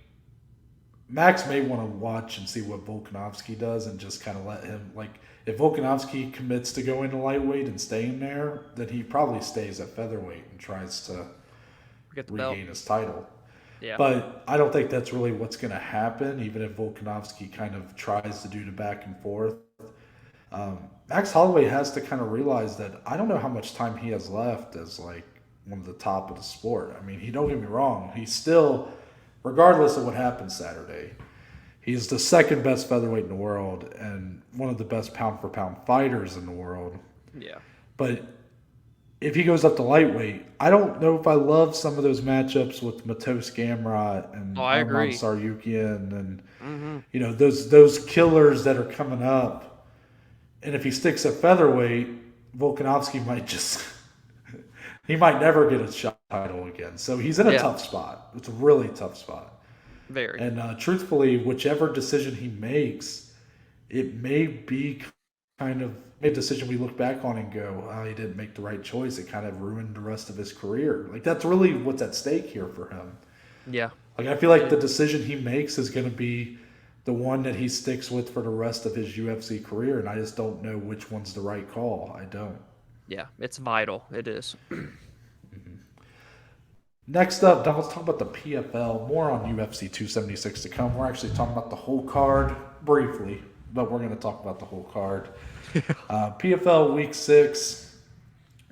Max may want to watch and see what Volkanovski does and just kind of let him, like, if Volkanovski commits to going to lightweight and staying there, then he probably stays at featherweight and tries to regain his title. Yeah. But I don't think that's really what's going to happen, even if Volkanovski kind of tries to do the back and forth. Max Holloway has to kind of realize that I don't know how much time he has left as like one of the top of the sport. I mean, don't get me wrong. He's still, regardless of what happens Saturday, he's the second best featherweight in the world and one of the best pound for pound fighters in the world. Yeah. But if he goes up to lightweight, I don't know if I love some of those matchups with Matos Gamrot and Arman Tsarukyan and you know those killers that are coming up. And if he sticks at featherweight, Volkanovski might he might never get a shot title again. So he's in a tough spot. It's a really tough spot. Very. And truthfully, whichever decision he makes, it may be kind of a decision we look back on and go, oh, he didn't make the right choice. It kind of ruined the rest of his career. Like, that's really what's at stake here for him. Yeah. Like, I feel like the decision he makes is going to be the one that he sticks with for the rest of his UFC career, and I just don't know which one's the right call. I don't. Yeah, it's vital. It is. Next up, let's talk about the PFL. More on UFC 276 to come. We're actually talking about the whole card briefly, but we're going to talk about the whole card. PFL Week 6,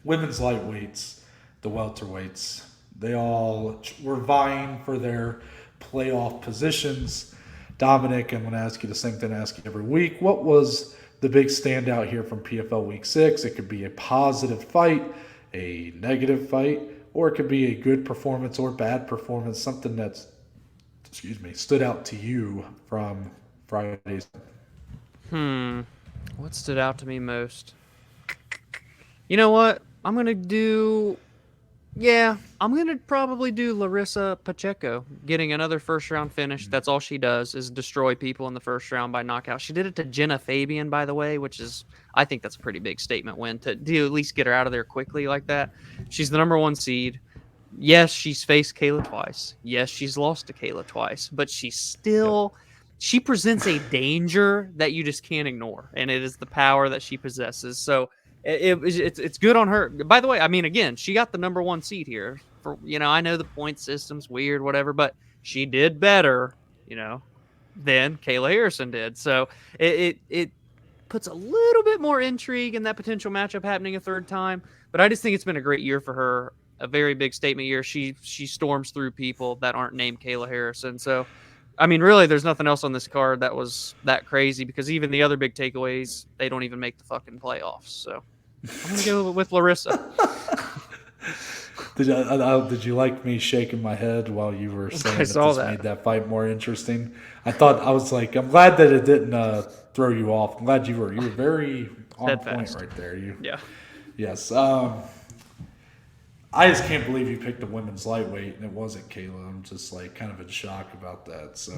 women's lightweights, the welterweights. They all were vying for their playoff positions. Dominic, I'm going to ask you the same thing I ask you every week. What was the big standout here from PFL Week 6? It could be a positive fight, a negative fight, or it could be a good performance or bad performance, something that's, stood out to you from Friday's. What stood out to me most? You know what? I'm going to probably do Larissa Pacheco getting another first-round finish. That's all she does is destroy people in the first round by knockout. She did it to Jenna Fabian, by the way, which is, I think that's a pretty big statement win to at least get her out of there quickly like that. She's the number 1 seed. Yes, she's faced Kayla twice. Yes, she's lost to Kayla twice. But she presents a danger that you just can't ignore, and it is the power that she possesses. So it's good on her. By the way, I mean, again, she got the number 1 seed here. I know the point system's weird, whatever, but she did better, than Kayla Harrison did. So it puts a little bit more intrigue in that potential matchup happening a third time. But I just think it's been a great year for her, a very big statement year. She storms through people that aren't named Kayla Harrison. So, I mean, really, there's nothing else on this card that was that crazy, because even the other big takeaways, they don't even make the fucking playoffs. So I'm going to go with Larissa. Did you like me shaking my head while you were saying that saw this that. made that fight more interesting? I was like, I'm glad that it didn't throw you off. I'm glad you were very on point Steadfast. right there. Yeah. Yes. I just can't believe you picked a women's lightweight and it wasn't Kayla. I'm just like kind of in shock about that. So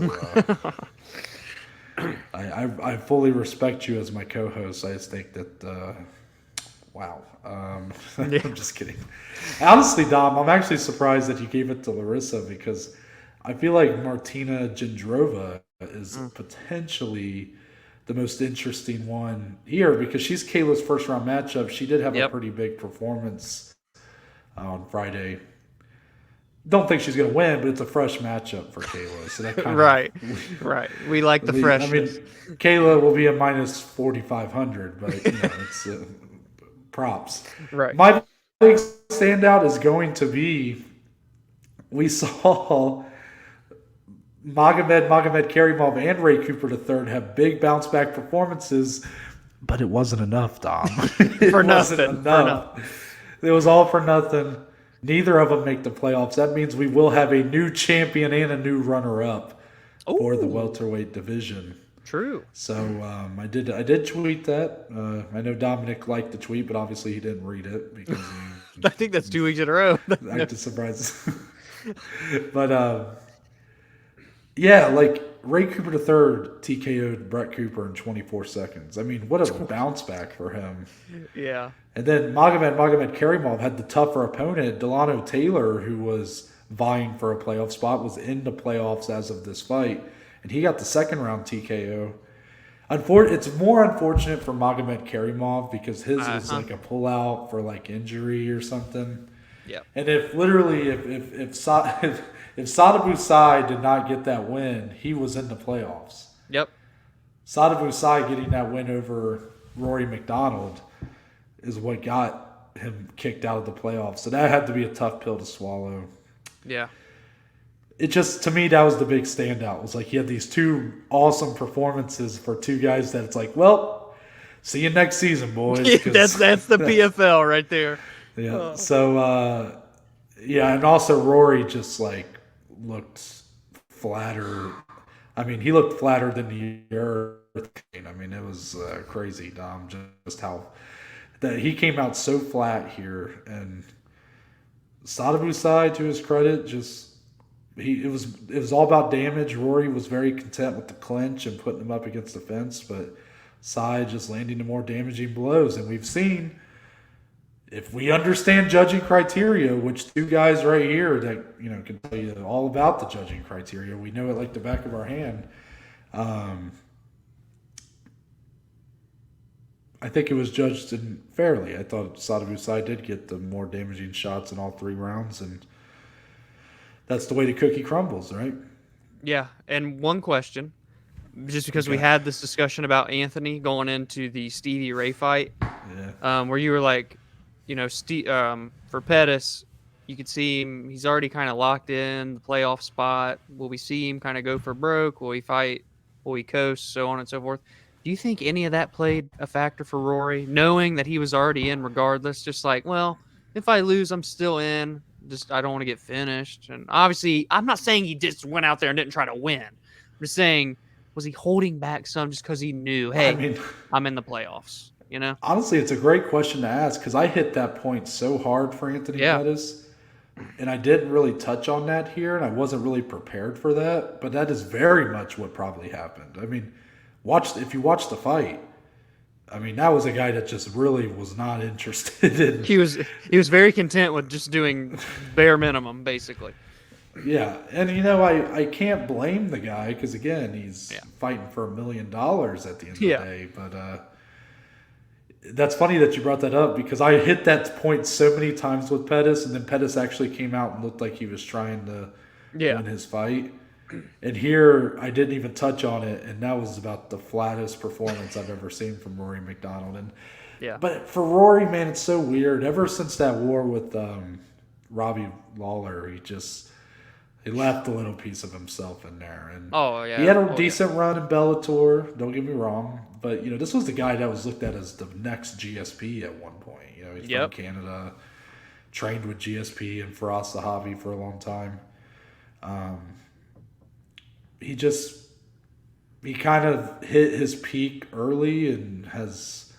I fully respect you as my co-host. I just think that wow. Yeah. I'm just kidding. Honestly, Dom, I'm actually surprised that you gave it to Larissa because I feel like Martina Jindrova is potentially the most interesting one here because she's Kayla's first round matchup. She did have a Yep. pretty big performance on Friday. Don't think she's going to win, but it's a fresh matchup for Kayla. So that kind Right. of Right. We like the I freshness. mean, Kayla will be a minus 4,500, but it's props. Right. My big standout is going to be we saw Magomed Karimov and Ray Cooper III have big bounce back performances, but it wasn't enough, Dom. It For wasn't nothing. enough. It was all for nothing. Neither of them make the playoffs. That means we will have a new champion and a new runner-up for the welterweight division. True. So I did tweet that. I know Dominic liked the tweet, but obviously he didn't read it because I think that's 2 weeks in a row. acted surprised. But yeah, like Ray Cooper III TKO'd Brett Cooper in 24 seconds. I mean, what a bounce back for him. Yeah. And then Magomed Karimov had the tougher opponent. Delano Taylor, who was vying for a playoff spot, was in the playoffs as of this fight. And he got the second round TKO. It's more unfortunate for Magomed Karimov because his was like a pullout for like injury or something. Yep. And if Sadabu Sai did not get that win, he was in the playoffs. Yep. Sadabu Sai getting that win over Rory McDonald is what got him kicked out of the playoffs. So that had to be a tough pill to swallow. Yeah. It just, to me, that was the big standout. It was like he had these two awesome performances for two guys that it's like, well, see you next season, boys. that's the PFL right there. Yeah. Oh. So, yeah, and also Rory just like looked flatter. I mean, he looked flatter than the earth. I mean, it was crazy, Dom, just how that he came out so flat here. And Sadabu Sai, to his credit, just it was all about damage. Rory was very content with the clinch and putting him up against the fence, but Sai just landing the more damaging blows. And we've seen, if we understand judging criteria, which two guys right here that can tell you all about the judging criteria, we know it like the back of our hand. I think it was judged fairly. I thought Sadabu Sai did get the more damaging shots in all three rounds, and that's the way the cookie crumbles, right? Yeah. And one question, just because we had this discussion about Anthony going into the Stevie Ray fight, where you were like, for Pettis, you could see him. He's already kind of locked in the playoff spot. Will we see him kind of go for broke? Will he fight? Will he coast? So on and so forth. Do you think any of that played a factor for Rory, knowing that he was already in regardless? Just like, well, if I lose, I'm still in. Just I don't want to get finished. And obviously, I'm not saying he just went out there and didn't try to win. I'm just saying, was he holding back some just because he knew, hey, I'm in the playoffs? Honestly, it's a great question to ask because I hit that point so hard for Anthony Pettis, and I didn't really touch on that here, and I wasn't really prepared for that. But that is very much what probably happened. I mean, if you watch the fight, I mean, that was a guy that just really was not interested in. He was very content with just doing bare minimum, basically. Yeah, and I can't blame the guy because again, he's fighting for $1 million at the end of the day. But that's funny that you brought that up because I hit that point so many times with Pettis, and then Pettis actually came out and looked like he was trying to win his fight. And here, I didn't even touch on it, and that was about the flattest performance I've ever seen from Rory McDonald. But for Rory, man, it's so weird. Ever since that war with Robbie Lawler, he left a little piece of himself in there. And he had a decent run in Bellator, don't get me wrong. But, this was the guy that was looked at as the next GSP at one point. He's from Canada. trained with GSP and Faraz Sahabi for a long time. He kind of hit his peak early and has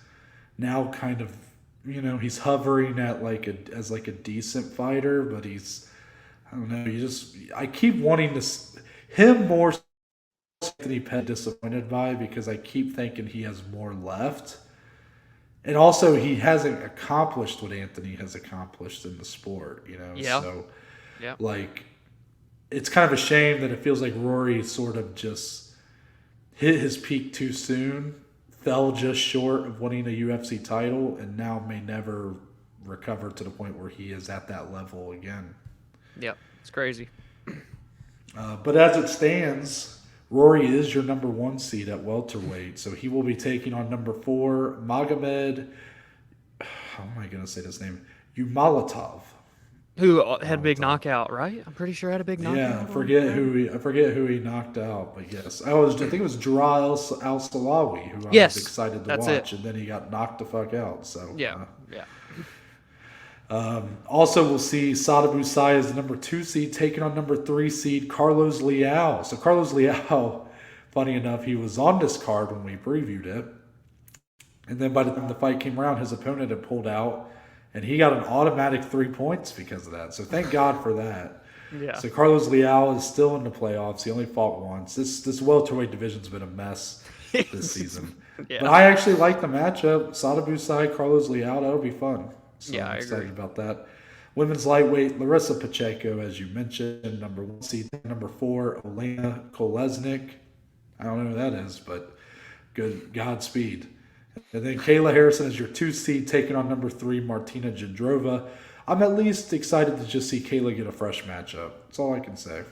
now kind of, he's hovering at as a decent fighter, but I don't know, I keep wanting him more Anthony Pettis disappointed by, because I keep thinking he has more left. And also, he hasn't accomplished what Anthony has accomplished in the sport, Yeah. So, yeah. It's kind of a shame that it feels like Rory sort of just hit his peak too soon, fell just short of winning a UFC title, and now may never recover to the point where he is at that level again. Yep, it's crazy. But as it stands, Rory is your number 1 seed at welterweight, so he will be taking on number 4, Magomed. How am I going to say this name? Umalatov, who had a big knockout, right? I'm pretty sure had a big knockout. Yeah, I forget who he knocked out, but yes, I think it was Jara Al Salawi, who I was excited to watch, and then he got knocked the fuck out. So yeah. Also, we'll see Sada Busai as the number 2 seed taking on number 3 seed Carlos Leal. So Carlos Leal, funny enough, he was on this card when we previewed it. And then by the time the fight came around, his opponent had pulled out, and he got an automatic 3 points because of that. So thank God for that. Yeah. So Carlos Leal is still in the playoffs. He only fought once. This welterweight division's been a mess this season. Yeah. But I actually like the matchup. Sada Busai, Carlos Leal, that'll be fun. So yeah, I'm excited agree. about that. Women's lightweight, Larissa Pacheco, as you mentioned, number 1 seed. Number 4, Elena Kolesnik. I don't know who that is, but Godspeed. And then Kayla Harrison is your 2 seed, taking on number 3, Martina Jindrova. I'm at least excited to just see Kayla get a fresh matchup. That's all I can say.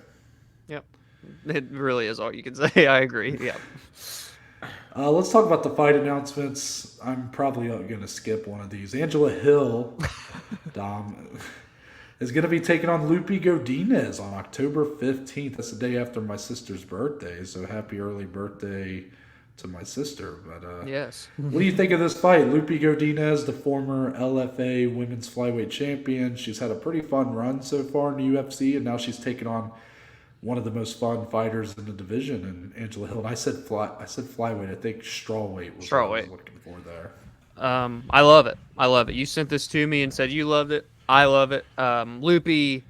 Yep. It really is all you can say. I agree. Yeah. Let's talk about the fight announcements. I'm probably going to skip one of these. Angela Hill, Dom, is going to be taking on Loopy Godinez on October 15th. That's the day after my sister's birthday, so happy early birthday to my sister. But yes. What do you think of this fight? Loopy Godinez, the former LFA women's flyweight champion. She's had a pretty fun run so far in the UFC, and now she's taking on one of the most fun fighters in the division, and Angela Hill. And I said flyweight. I think strawweight was what I was looking for there. I love it. You sent this to me and said you loved it. I love it. Loopy,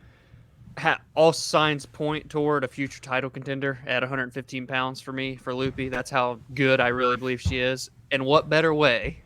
all signs point toward a future title contender at 115 pounds for me, for Loopy. That's how good I really believe she is. And what better way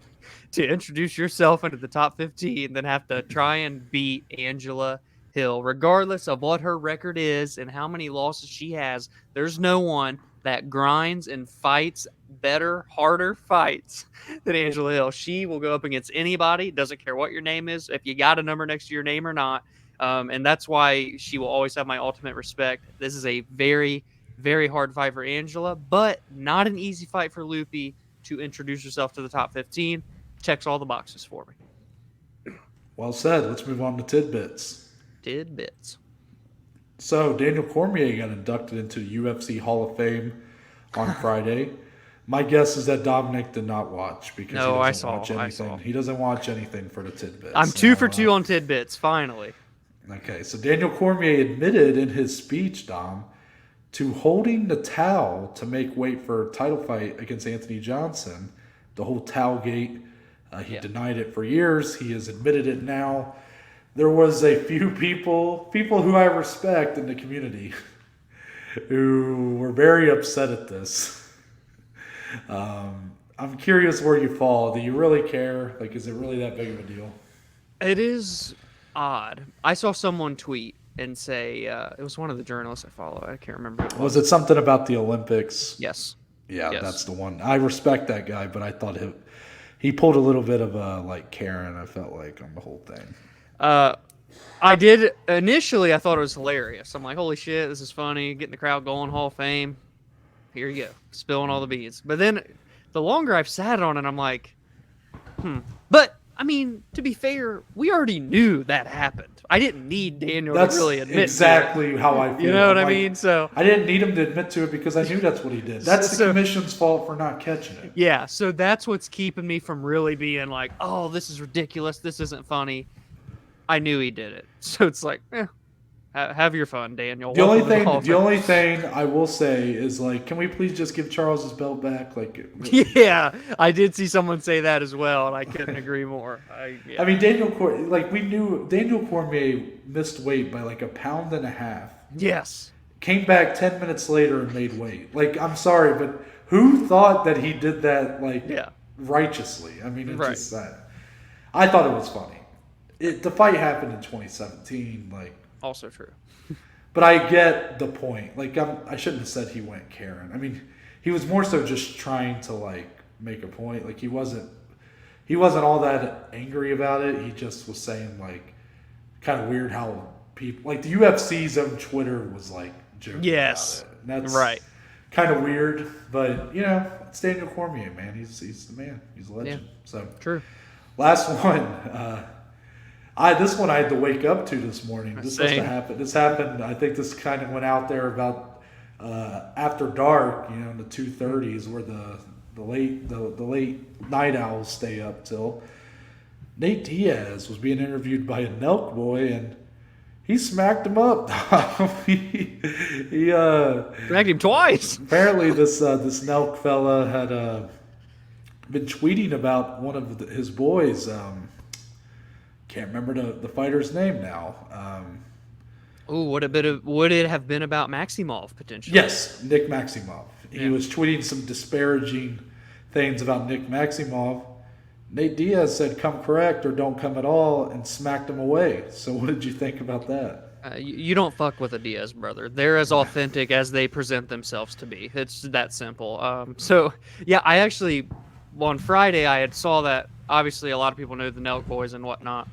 to introduce yourself into the top 15 than have to try and beat Angela Hill, regardless of what her record is and how many losses she has. There's no one that grinds and fights better, harder fights than Angela Hill. She will go up against anybody, doesn't care what your name is, if you got a number next to your name or not. And that's why she will always have my ultimate respect. This is a very, very hard fight for Angela, but not an easy fight for Loopy to introduce herself to the top 15. Checks all the boxes for me. Well said. Let's move on to tidbits. So Daniel Cormier got inducted into the UFC Hall of Fame on Friday. My guess is that Dominic did not watch because he doesn't watch anything. He doesn't watch anything for the tidbits. I'm 2 for 2 on tidbits, finally. Okay, so Daniel Cormier admitted in his speech, Dom, to holding the towel to make weight for a title fight against Anthony Johnson. The whole towel gate, he denied it for years. He has admitted it now. There was a few people who I respect in the community, who were very upset at this. I'm curious where you fall. Do you really care? Is it really that big of a deal? It is odd. I saw someone tweet and say, it was one of the journalists I follow. I can't remember. Was it something about the Olympics? Yes. Yeah, that's the one. I respect that guy, but I thought he pulled a little bit of a Karen, I felt like, on the whole thing. I did initially. I thought it was hilarious. I'm like, holy shit, this is funny. Getting the crowd going, Hall of Fame. Here you go, spilling all the beans. But then, the longer I've sat on it, I'm like, But I mean, to be fair, we already knew that happened. I didn't need Daniel to really admit. That's exactly how I feel. You know what I mean? So I didn't need him to admit to it because I knew that's what he did. That's the commission's fault for not catching it. Yeah, so that's what's keeping me from really being like, oh, this is ridiculous. This isn't funny. I knew he did it. So it's like, have your fun, Daniel. The Welcome to the only thing I will say is like, can we please just give Charles his belt back? Like, Yeah, I did see someone say that as well, and I couldn't agree more. I mean, we knew Daniel Cormier missed weight by like a pound and a half. Yes. Came back 10 minutes later and made weight. Like, I'm sorry, but who thought that he did that like righteously? I mean, it's just that. I thought it was funny. The fight happened in 2017, like. Also true. But I get the point. Like, I shouldn't have said he went Karen. I mean, he was more so just trying to like make a point. Like, he wasn't all that angry about it. He just was saying like, kind of weird how people like the UFC's own Twitter was like joking about it. And that's kind of weird. But you know, it's Daniel Cormier, man. He's the man. He's a legend. Yeah. So true. Last one. This one I had to wake up to this morning. This must have happened. This happened. I think this kind of went out there about after dark, you know, in the 2:30s, where the late night owls stay up till. Nate Diaz was being interviewed by a Nelk boy, and he smacked him up. he smacked him twice. Apparently, this Nelk fella had been tweeting about one of his boys. Can't remember the fighter's name now. Would it have been about Maximov potentially? Yes, Nick Maximov. He was tweeting some disparaging things about Nick Maximov. Nate Diaz said, "Come correct or don't come at all," and smacked him away. So, what did you think about that? You don't fuck with a Diaz brother. They're as authentic as they present themselves to be. It's that simple. So, yeah, I actually on Friday I had saw that. Obviously, a lot of people know the Nelk boys and whatnot,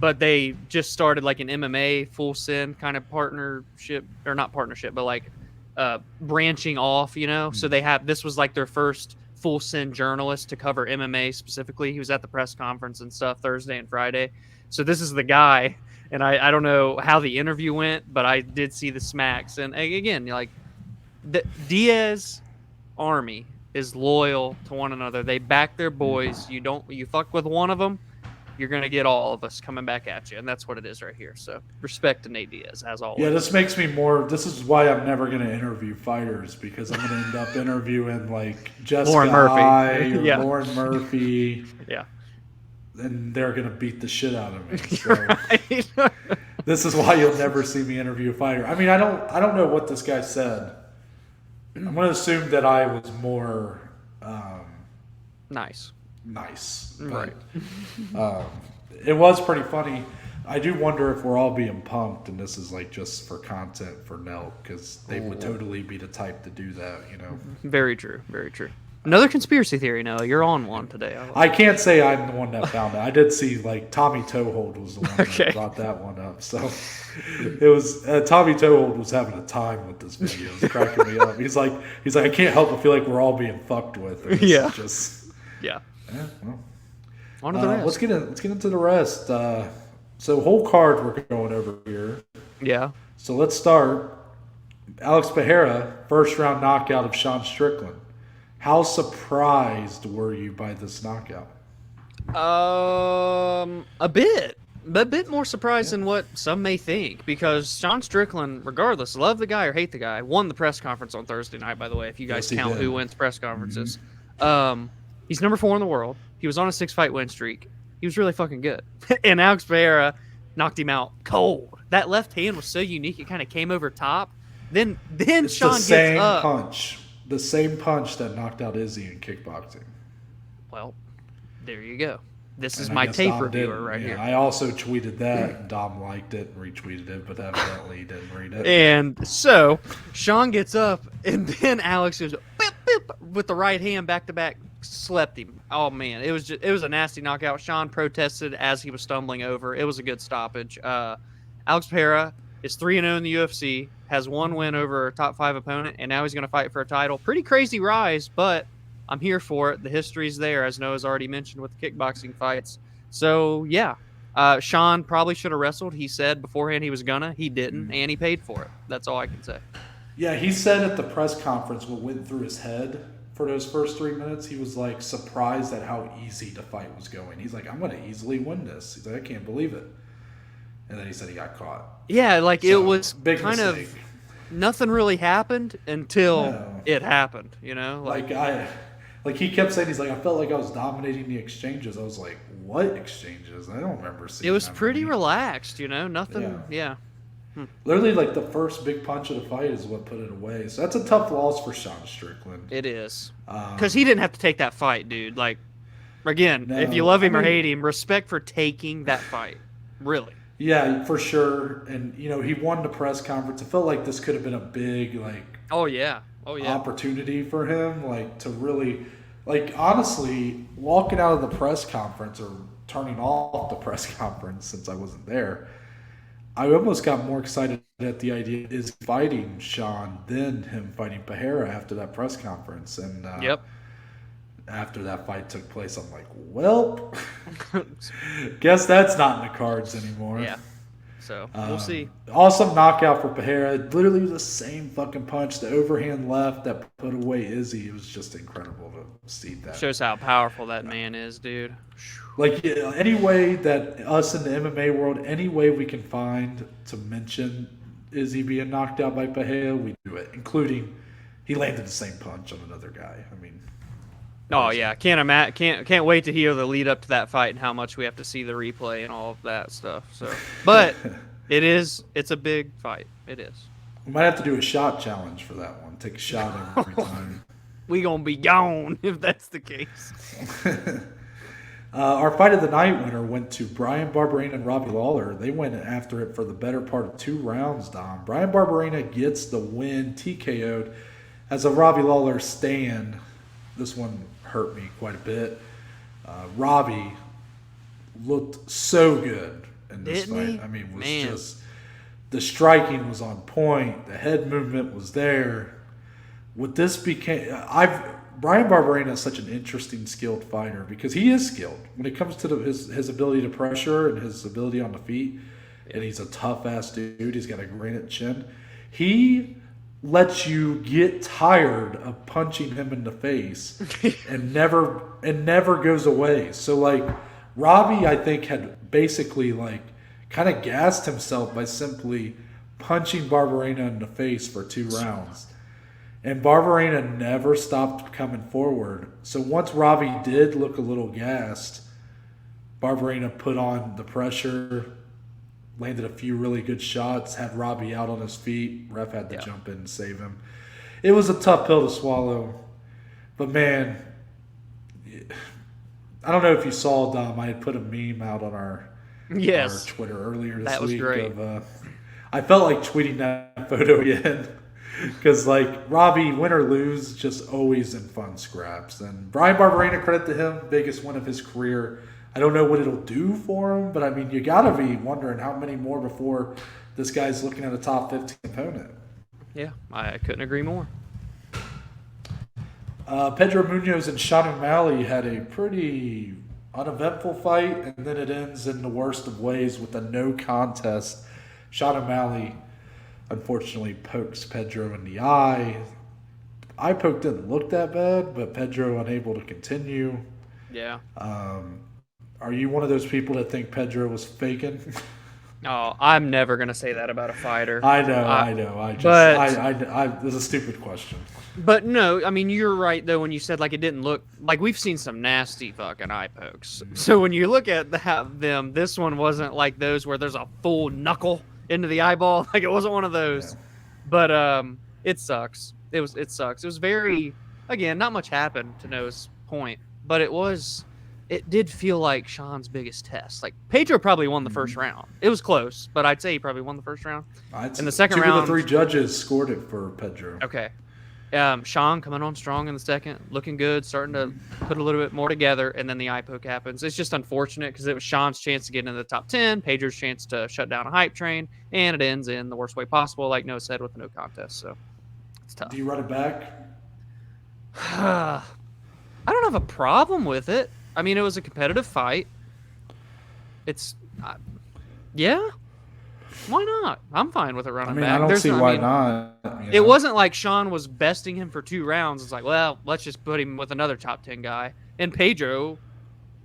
but they just started like an MMA full send kind of partnership, or not partnership, but like branching off, you know. So this was like their first full send journalist to cover MMA specifically. He was at the press conference and stuff Thursday and Friday. So this is the guy, and I don't know how the interview went, but I did see the smacks. And again, like the Diaz army is loyal to one another. They back their boys. You fuck with one of them, you're going to get all of us coming back at you. And that's what it is right here. So respect to Nate Diaz, as always. Yeah, this is why I'm never going to interview fighters, because I'm going to end up interviewing like Jessica Lauren Murphy. Or Lauren Murphy. Yeah. And they're going to beat the shit out of me. So this is why you'll never see me interview a fighter. I mean, I don't know what this guy said. I'm going to assume that I was more nice. But, it was pretty funny. I do wonder if we're all being punked and this is like just for content for Nelk, because they would totally be the type to do that, you know. Very true. Very true. Another conspiracy theory, Noah. You're on one today. I can't say I'm the one that found it. I did see like Tommy Toehold was the one that brought that one up. So it was Tommy Toehold was having a time with this video. It was cracking me up. He's like I can't help but feel like we're all being fucked with. Yeah. Yeah. Well, on to the rest. Let's get into the rest. So whole card we're going over here. Yeah. So let's start. Alex Pereira, first round knockout of Sean Strickland. How surprised were you by this knockout? A bit more surprised than what some may think, because Sean Strickland, regardless, love the guy or hate the guy, won the press conference on Thursday night, by the way, if you guys count who wins press conferences. Mm-hmm. He's number 4 in the world. He was on a 6-fight win streak. He was really fucking good. And Alex Pereira knocked him out cold. That left hand was so unique, it kind of came over top. Then it's Sean gets up. The same punch that knocked out Izzy in kickboxing. Well, there you go. This is my tape reviewer right here. I also tweeted that. Dom liked it, retweeted it, but evidently didn't read it. And so Sean gets up, and then Alex goes boop, boop, with the right hand back to back, slept him. Oh man, it was a nasty knockout. Sean protested as he was stumbling over. It was a good stoppage. Alex Pereira is 3-0 in the UFC, has 1 win over a top 5 opponent, and now he's going to fight for a title. Pretty crazy rise, but I'm here for it. The history's there, as Noah's already mentioned with the kickboxing fights. So, yeah, Sean probably should have wrestled. He said beforehand he was gonna. He didn't, and he paid for it. That's all I can say. Yeah, he said at the press conference what went through his head for those first 3 minutes. He was, like, surprised at how easy the fight was going. He's like, I'm going to easily win this. He's like, I can't believe it. and then he said he got caught. Yeah, like So, it was big kind mistake. of nothing really happened until No. it happened. Like he kept saying, he's like, I felt like I was dominating the exchanges. I was like, what exchanges? I don't remember seeing. It was that pretty many. relaxed, nothing. Yeah. Literally, like the first big punch of the fight is what put it away. So that's a tough loss for Sean Strickland. It is because he didn't have to take that fight, dude. Like, again, No, if you love him I or mean- hate him, respect for taking that fight. Really. Yeah, for sure. And he won the press conference. It felt like this could have been a big Oh yeah. Oh yeah. opportunity for him, to really, honestly, walking out of the press conference or turning off the press conference since I wasn't there, I almost got more excited at the idea is fighting Sean than him fighting Pereira after that press conference. And Yep. after that fight took place, I'm like, well, guess that's not in the cards anymore. Yeah. So we'll see. Awesome knockout for Pereira. Literally the same fucking punch, the overhand left that put away Izzy. It was just incredible to see that. Shows how powerful that man is, dude. Any way that us in the MMA world, any way we can find to mention Izzy being knocked out by Pereira, we do it. Including he landed the same punch on another guy. I mean, Oh yeah, can't wait to hear the lead up to that fight and how much we have to see the replay and all of that stuff. So, but it's a big fight. It is. we might have to do a shot challenge for that one. Take a shot every time. We gonna be gone if that's the case. Our fight of the night winner went to Brian Barberena and Robbie Lawler. They went after it for the better part of 2 rounds, Dom. Brian Barberena gets the win, TKO'd, as a Robbie Lawler stand. This one hurt me quite a bit. Robbie looked so good in this Didn't fight. he? I mean, was Man. just the striking was on point. The head movement was there. What this became, Brian Barberena is such an interesting, skilled fighter because he is skilled when it comes to his ability to pressure and his ability on the feet. And he's a tough ass dude. He's got a granite chin. He lets you get tired of punching him in the face and never goes away. So Robbie, I think, had basically kind of gassed himself by simply punching Barberena in the face for 2 rounds. And Barberena never stopped coming forward. So once Robbie did look a little gassed, Barberena put on the pressure, landed a few really good shots, had Robbie out on his feet. Ref had to jump in and save him. It was a tough pill to swallow. But, man, I don't know if you saw, Dom, I had put a meme out on our Twitter earlier this week. That was great. I felt like tweeting that photo again. Because, Robbie, win or lose, just always in fun scraps. And Brian Barberena, credit to him, biggest win of his career. I don't know what it'll do for him, but, I mean, you got to be wondering how many more before this guy's looking at a top 15 opponent. Yeah, I couldn't agree more. Pedro Munoz and Sean O'Malley had a pretty uneventful fight, and then it ends in the worst of ways with a no contest. Sean O'Malley unfortunately pokes Pedro in the eye. Eye poke didn't look that bad, but Pedro unable to continue. Yeah. Are you one of those people that think Pedro was faking? Oh, I'm never gonna say that about a fighter. I know. It's a stupid question. But no, I mean, you're right though when you said it didn't look like we've seen some nasty fucking eye pokes. So when you look at them, this one wasn't like those where there's a full knuckle into the eyeball. It wasn't one of those. Yeah. But it sucks. It sucks. It was very, again, not much happened to Noah's point, but it did feel like Sean's biggest test. Pedro probably won the first round. It was close, but I'd say he probably won the first round. In the second round, 2 of the 3 judges scored it for Pedro. Okay. Sean coming on strong in the second, looking good, starting to put a little bit more together, and then the eye poke happens. It's just unfortunate because it was Sean's chance to get into the top 10, Pedro's chance to shut down a hype train, and it ends in the worst way possible, like Noah said, with no contest. So it's tough. Do you run it back? I don't have a problem with it. I mean, it was a competitive fight. Yeah. Why not? I'm fine with it running back. I don't see why not. It wasn't like Sean was besting him for 2 rounds. It's like, well, let's just put him with another top 10 guy. And Pedro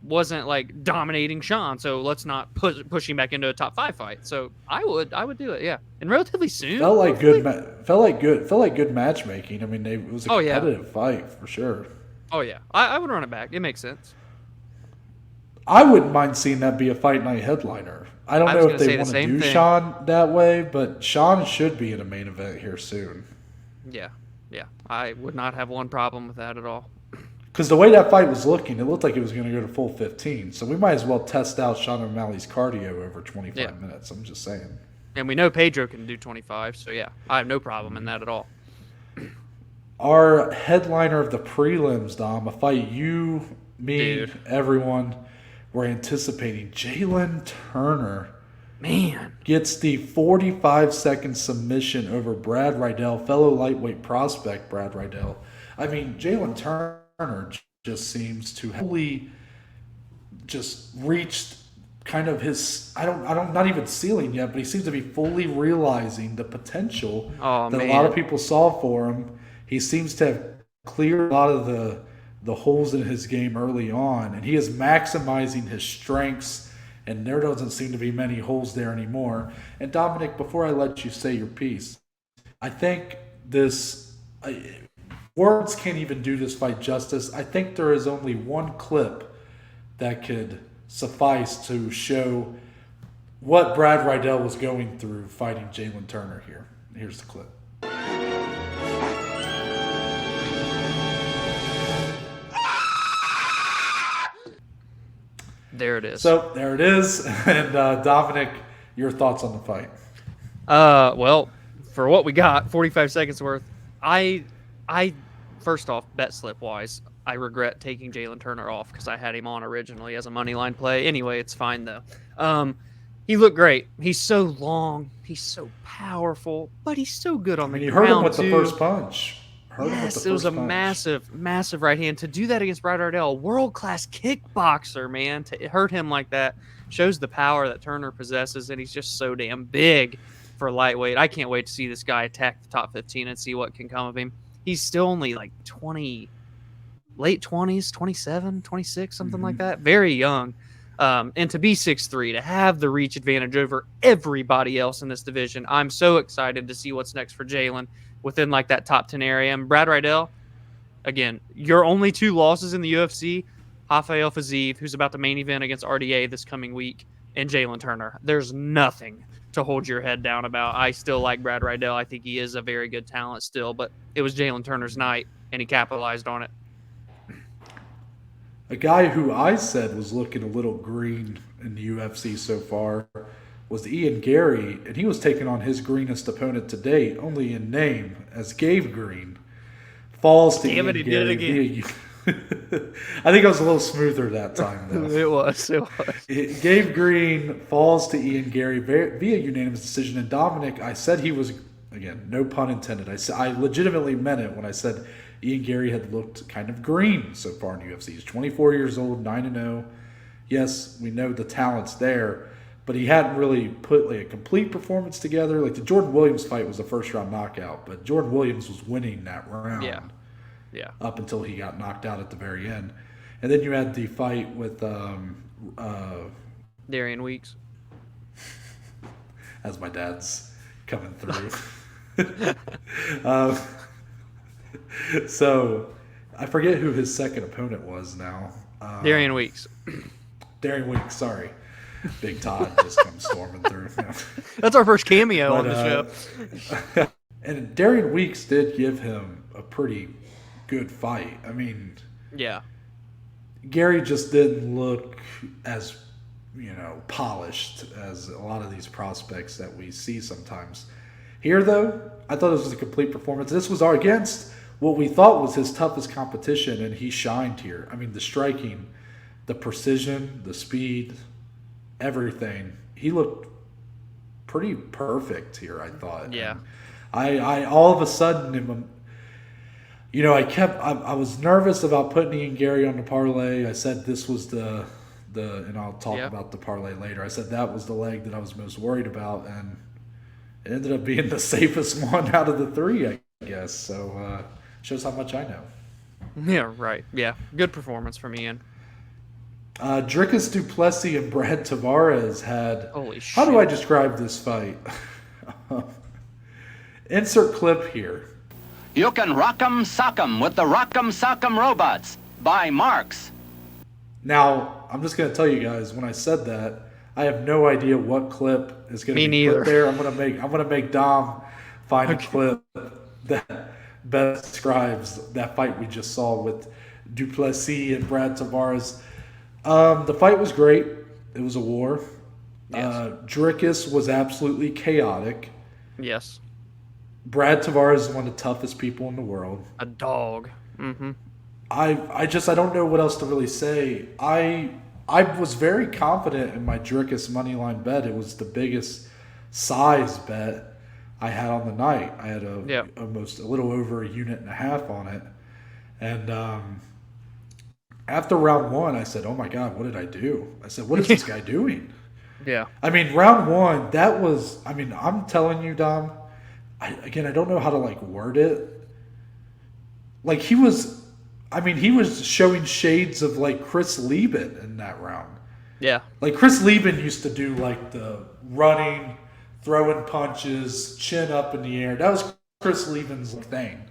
wasn't like dominating Sean, so let's not push him back into a top 5 fight. So I would do it, yeah, and relatively soon. Felt like hopefully. good matchmaking. I mean, it was a Oh yeah, competitive fight for sure. oh yeah, I would run it back. It makes sense. I wouldn't mind seeing that be a fight night headliner. I don't I was know if gonna they say the want to same do thing. Sean that way, but Sean should be in a main event here soon. Yeah, I would not have one problem with that at all. Because the way that fight was looking, it looked like it was going to go to full 15. So we might as well test out Sean O'Malley's cardio over 25 minutes. I'm just saying. And we know Pedro can do 25, so yeah, I have no problem in that at all. Our headliner of the prelims, Dom, a fight you, me, everyone were anticipating. Jalen Turner, man, gets the 45-second submission over Brad Riddell, fellow lightweight prospect Brad Riddell. I mean, Jalen Turner just seems to have really just reached kind of his not even ceiling yet, but he seems to be fully realizing the potential that a lot of people saw for him. He seems to have cleared a lot of the holes in his game early on, and he is maximizing his strengths, and there doesn't seem to be many holes there anymore. And Dominic, before I let you say your piece, I think words can't even do this fight justice. I think there is only one clip that could suffice to show what Brad Riddell was going through fighting Jalen Turner here. Here's the clip. There it is. So there it is. And Dominic, your thoughts on the fight? Well, for what we got, 45 seconds worth. I first off, bet slip wise, I regret taking Jalen Turner off because I had him on originally as a money line play. Anyway, it's fine though. He looked great. He's so long. He's so powerful, but he's so good on the ground. You heard him with too. the first punch. Yes, it was a massive right hand. To do that against Brad Riddell, world-class kickboxer, man, to hurt him like that shows the power that Turner possesses, and he's just so damn big for lightweight. I can't wait to see this guy attack the top 15 and see what can come of him. He's still only like 20, late 20s, 27, 26, something like that. Very young. And to be 6'3", to have the reach advantage over everybody else in this division, I'm so excited to see what's next for Jalen within like that top 10 area. And Brad Riddell, again, your only 2 losses in the UFC, Rafael Fiziev, who's about the main event against RDA this coming week, and Jalen Turner. There's nothing to hold your head down about. I still like Brad Riddell. I think he is a very good talent still, but it was Jalen Turner's night, and he capitalized on it. A guy who I said was looking a little green in the UFC so far was Ian Gary, and he was taking on his greenest opponent to date, only in name, as Gabe Green. Falls to Ian Gary. Did it again. I think I was a little smoother that time, though. It was. Gabe Green falls to Ian Gary via unanimous decision. And Dominic, I said he was, again, no pun intended. I legitimately meant it when I said Ian Gary had looked kind of green so far in the UFC. He's 24 years old, 9-0. Yes, we know the talent's there, but he hadn't really put like a complete performance together. Like the Jordan Williams fight was a first-round knockout, but Jordan Williams was winning that round. Yeah. Up until he got knocked out at the very end. And then you had the fight with Darian Weeks. As my dad's coming through. So I forget who his second opponent was now. Darian Weeks. Darian Weeks, sorry. Big Todd just comes storming through. That's our first cameo on the show. And Darian Weeks did give him a pretty good fight. I mean, yeah. Gary just didn't look as, polished as a lot of these prospects that we see sometimes. Here, though, I thought this was a complete performance. This was against what we thought was his toughest competition, and he shined here. I mean, the striking, the precision, the speed, everything. He looked pretty perfect here, I thought. Yeah. And I all of a sudden, I was nervous about putting Ian Gary on the parlay. I said this was the and I'll talk about the parlay later. I said that was the leg that I was most worried about, and it ended up being the safest one out of the 3, I guess. So shows how much I know. Yeah, right. Yeah, good performance from Ian. Dricus du Plessis and Brad Tavares had. Holy shit. How do I describe this fight? Insert clip here. You can rock'em sock'em with the rock'em sock'em robots by Marx. Now, I'm just going to tell you guys, when I said that, I have no idea what clip is going to be neither. put there. I'm gonna make Dom find a clip that best describes that fight we just saw with du Plessis and Brad Tavares. The fight was great. It was a war. Yes. Dricus was absolutely chaotic. Yes. Brad Tavares is one of the toughest people in the world. A dog. Mm-hmm. I don't know what else to really say. I was very confident in my Dricus moneyline bet. It was the biggest size bet I had on the night. I had almost a little over 1.5 units on it. And after round one, I said, oh my God, what did I do? I said, what is this guy doing? Yeah. I mean, round one, I'm telling you, Dom, I don't know how to word it. Like he was showing shades of Chris Lieben in that round. Yeah. Like Chris Lieben used to do the running, throwing punches, chin up in the air. That was Chris Lieben's thing.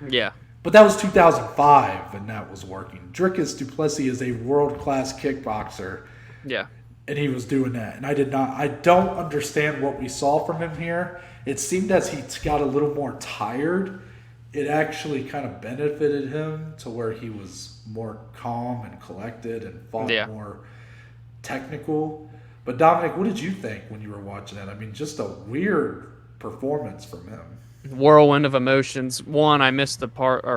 Yeah. But that was 2005, and that was working. Dricus du Plessis is a world-class kickboxer. Yeah. And he was doing that. And I don't understand what we saw from him here. It seemed as he got a little more tired, it actually kind of benefited him to where he was more calm and collected and fought more technical. But Dominic, what did you think when you were watching that? I mean, just a weird performance from him. Whirlwind of emotions. One, I missed the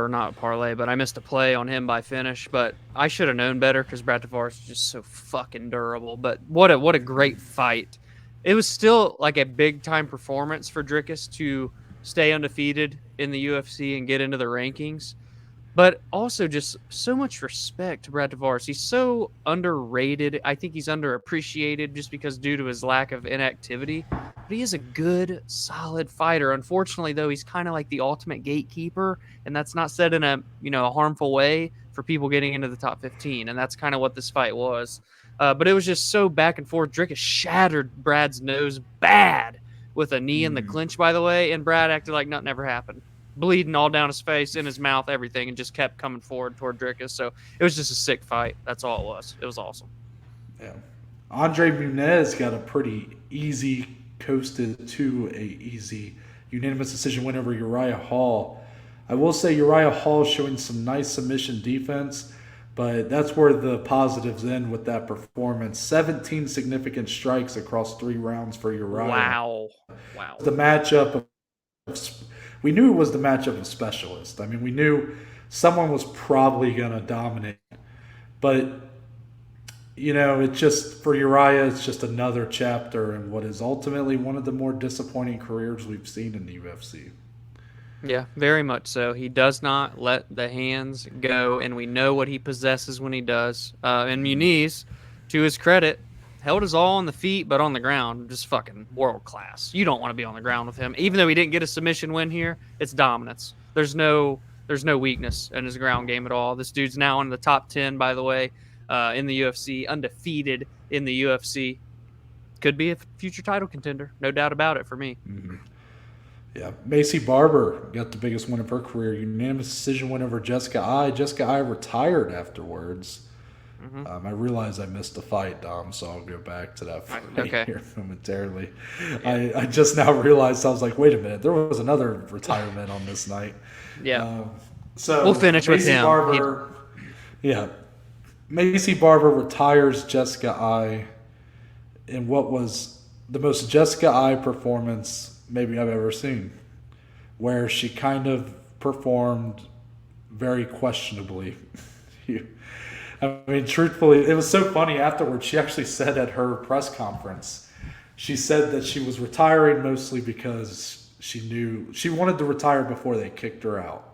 not parlay, but I missed a play on him by finish. But I should have known better because Brad Tavares is just so fucking durable. But what a great fight! It was still a big time performance for Dricus to stay undefeated in the UFC and get into the rankings. But also just so much respect to Brad Tavares. He's so underrated. I think he's underappreciated just because due to his lack of inactivity. But he is a good, solid fighter. Unfortunately, though, he's kind of like the ultimate gatekeeper, and that's not said in a harmful way for people getting into the top 15. And that's kind of what this fight was. But it was just so back and forth. Dricus shattered Brad's nose bad with a knee in the clinch, by the way, and Brad acted like nothing ever happened. Bleeding all down his face, in his mouth, everything, and just kept coming forward toward Dricus. So it was just a sick fight. That's all it was. It was awesome. Yeah. Andre Muniz got a pretty easy, coasted to a easy unanimous decision win over Uriah Hall. I will say Uriah Hall showing some nice submission defense, but that's where the positives end with that performance. 17 significant strikes across 3 rounds for Uriah. Wow. The matchup we knew it was the matchup of specialists. I mean, we knew someone was probably going to dominate. But, it's just, for Uriah, it's just another chapter in what is ultimately one of the more disappointing careers we've seen in the UFC. Yeah, very much so. He does not let the hands go, and we know what he possesses when he does. And Muniz, to his credit, held his all on the feet, but on the ground, just fucking world class. You don't want to be on the ground with him. Even though he didn't get a submission win here, it's dominance. There's no weakness in his ground game at all. This dude's now in the top 10, by the way, in the UFC, undefeated in the UFC. Could be a future title contender, no doubt about it for me. Mm-hmm. Yeah, Macy Barber got the biggest win of her career. Unanimous decision win over Jessica Ai. Jessica Ai retired afterwards. Mm-hmm. I realize I missed the fight, Dom, so I'll go back to that fight here momentarily. Yeah. I just now realized, I was like, wait a minute, there was another retirement on this night. Yeah. So we'll finish with him. Barber, Macy Barber retires Jessica Ai in what was the most Jessica Ai performance maybe I've ever seen, where she kind of performed very questionably. I mean, truthfully, it was so funny afterwards. She actually said at her press conference, she said that she was retiring mostly because she knew she wanted to retire before they kicked her out.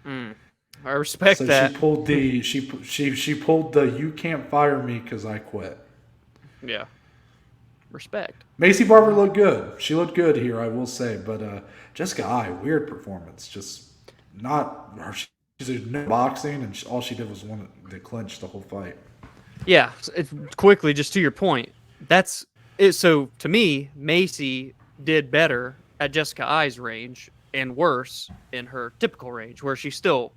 I respect that. She pulled she pulled the "you can't fire me because I quit." Yeah, respect. Macy Barber looked good. She looked good here, I will say. But Jessica Ai, weird performance. Just not her. She's no boxing, and all she did was want to clinch the whole fight. Yeah, quickly, just to your point, that's it. So to me, Macy did better at Jessica I's range and worse in her typical range, where she still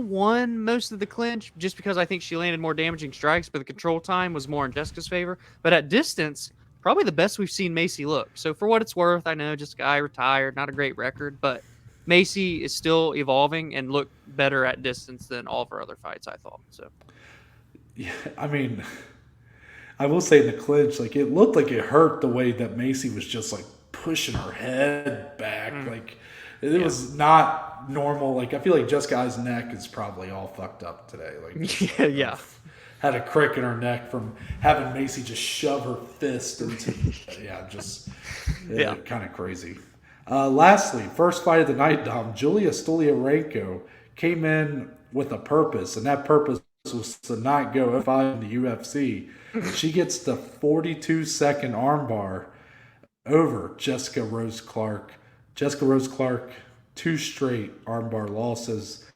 won most of the clinch just because I think she landed more damaging strikes, but the control time was more in Jessica's favor. But at distance, probably the best we've seen Macy look. So for what it's worth, I know Jessica I retired, not a great record, but Macy is still evolving and looked better at distance than all of her other fights, I thought. So Yeah, I mean, I will say in the clinch, like it looked like it hurt the way that Macy was just like pushing her head back. Like it was not normal. Like I feel like Jessica I's neck is probably all fucked up today. Like yeah. had a crick in her neck from having Macy just shove her fist into kind of crazy. Lastly, first fight of the night, Dom, Julia Stoliarenko came in with a purpose, and that purpose was to not go 5 in the UFC. She gets the 42-second armbar over Jessica Rose Clark. Jessica Rose Clark, 2 straight armbar losses.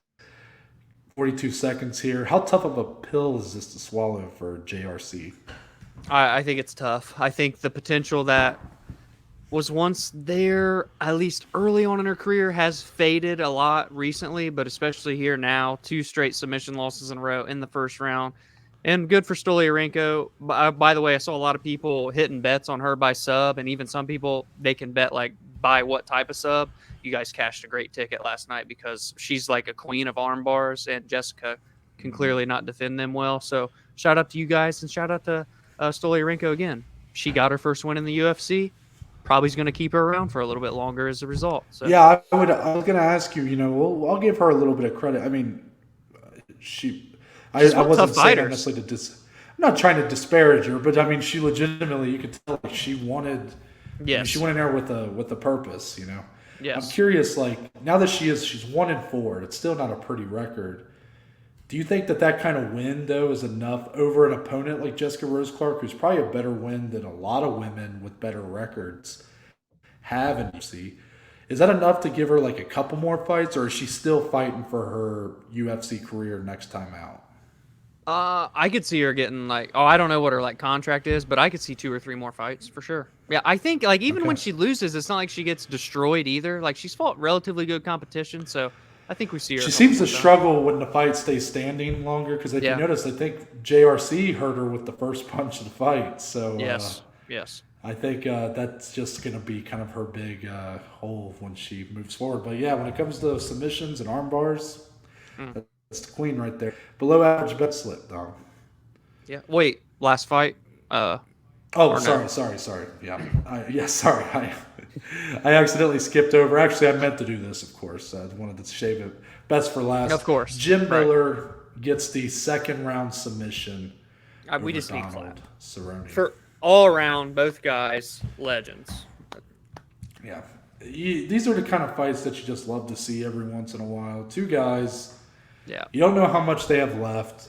42 seconds here. How tough of a pill is this to swallow for JRC? I think it's tough. I think the potential that was once there, at least early on in her career, has faded a lot recently, but especially here now. 2 straight submission losses in a row in the first round. And good for Stoliarenko. By the way, I saw a lot of people hitting bets on her by sub, and even some people, they can bet like by what type of sub. You guys cashed a great ticket last night because she's like a queen of arm bars, and Jessica can clearly not defend them well. So shout out to you guys, and shout out to Stoliarenko again. She got her first win in the UFC. Probably is going to keep her around for a little bit longer as a result. So. Yeah, I was going to ask you. I'll give her a little bit of credit. I mean, I wasn't saying that necessarily I'm not trying to disparage her, but I mean, she legitimately, you could tell like she wanted. Yes. I mean, she went in there with a purpose. Yes. I'm curious. Like now that she's 1-4, it's still not a pretty record. Do you think that kind of win, though, is enough over an opponent like Jessica Rose Clark, who's probably a better win than a lot of women with better records have in UFC? Is that enough to give her like a couple more fights, or is she still fighting for her UFC career next time out? I could see her getting I don't know what her contract is, but I could see 2 or 3 more fights for sure. Yeah, I think even when she loses, it's not like she gets destroyed either. Like she's fought relatively good competition, so I think we see her. She seems to struggle when the fight stays standing longer because if you notice, I think JRC hurt her with the first punch of the fight. So yes. I think that's just going to be kind of her big hole when she moves forward. But yeah, when it comes to submissions and arm bars, that's the queen right there. Below average bet slip, Dom. Yeah. Wait, last fight. Sorry. Yeah, sorry. I accidentally skipped over. Actually, I meant to do this, of course. I wanted to shave it best for last. Of course. Jim Miller gets the second round submission. We just need clap. Cerrone. For all around, both guys, legends. Yeah. These are the kind of fights that you just love to see every once in a while. 2 guys. Yeah. You don't know how much they have left,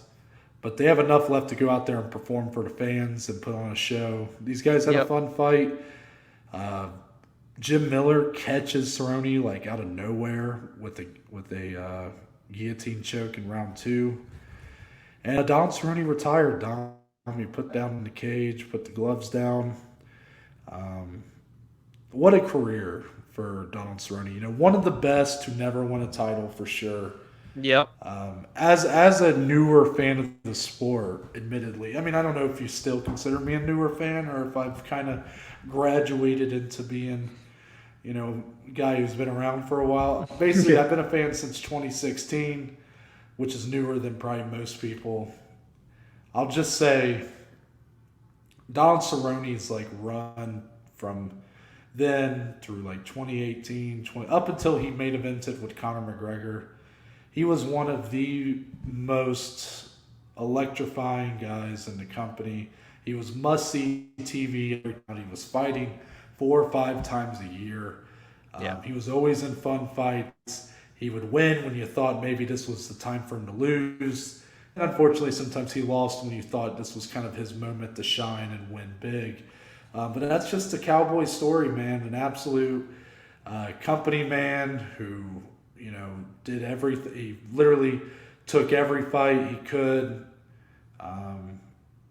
but they have enough left to go out there and perform for the fans and put on a show. These guys had a fun fight. Jim Miller catches Cerrone out of nowhere with a guillotine choke in round 2. And Don Cerrone retired. He put down in the cage, put the gloves down. What a career for Donald Cerrone. One of the best to never win a title for sure. Yep. As a newer fan of the sport, admittedly, I mean, I don't know if you still consider me a newer fan or if I've kind of graduated into being, a guy who's been around for a while. Basically, I've been a fan since 2016, which is newer than probably most people. I'll just say Donald Cerrone's run from then through 2018, up until he main evented with Conor McGregor. He was one of the most electrifying guys in the company. He was must-see TV every time he was fighting 4 or 5 times a year. He was always in fun fights. He would win when you thought maybe this was the time for him to lose. And unfortunately, sometimes he lost when you thought this was kind of his moment to shine and win big. But that's just a cowboy story, man. An absolute company man who, did everything. He literally took every fight he could,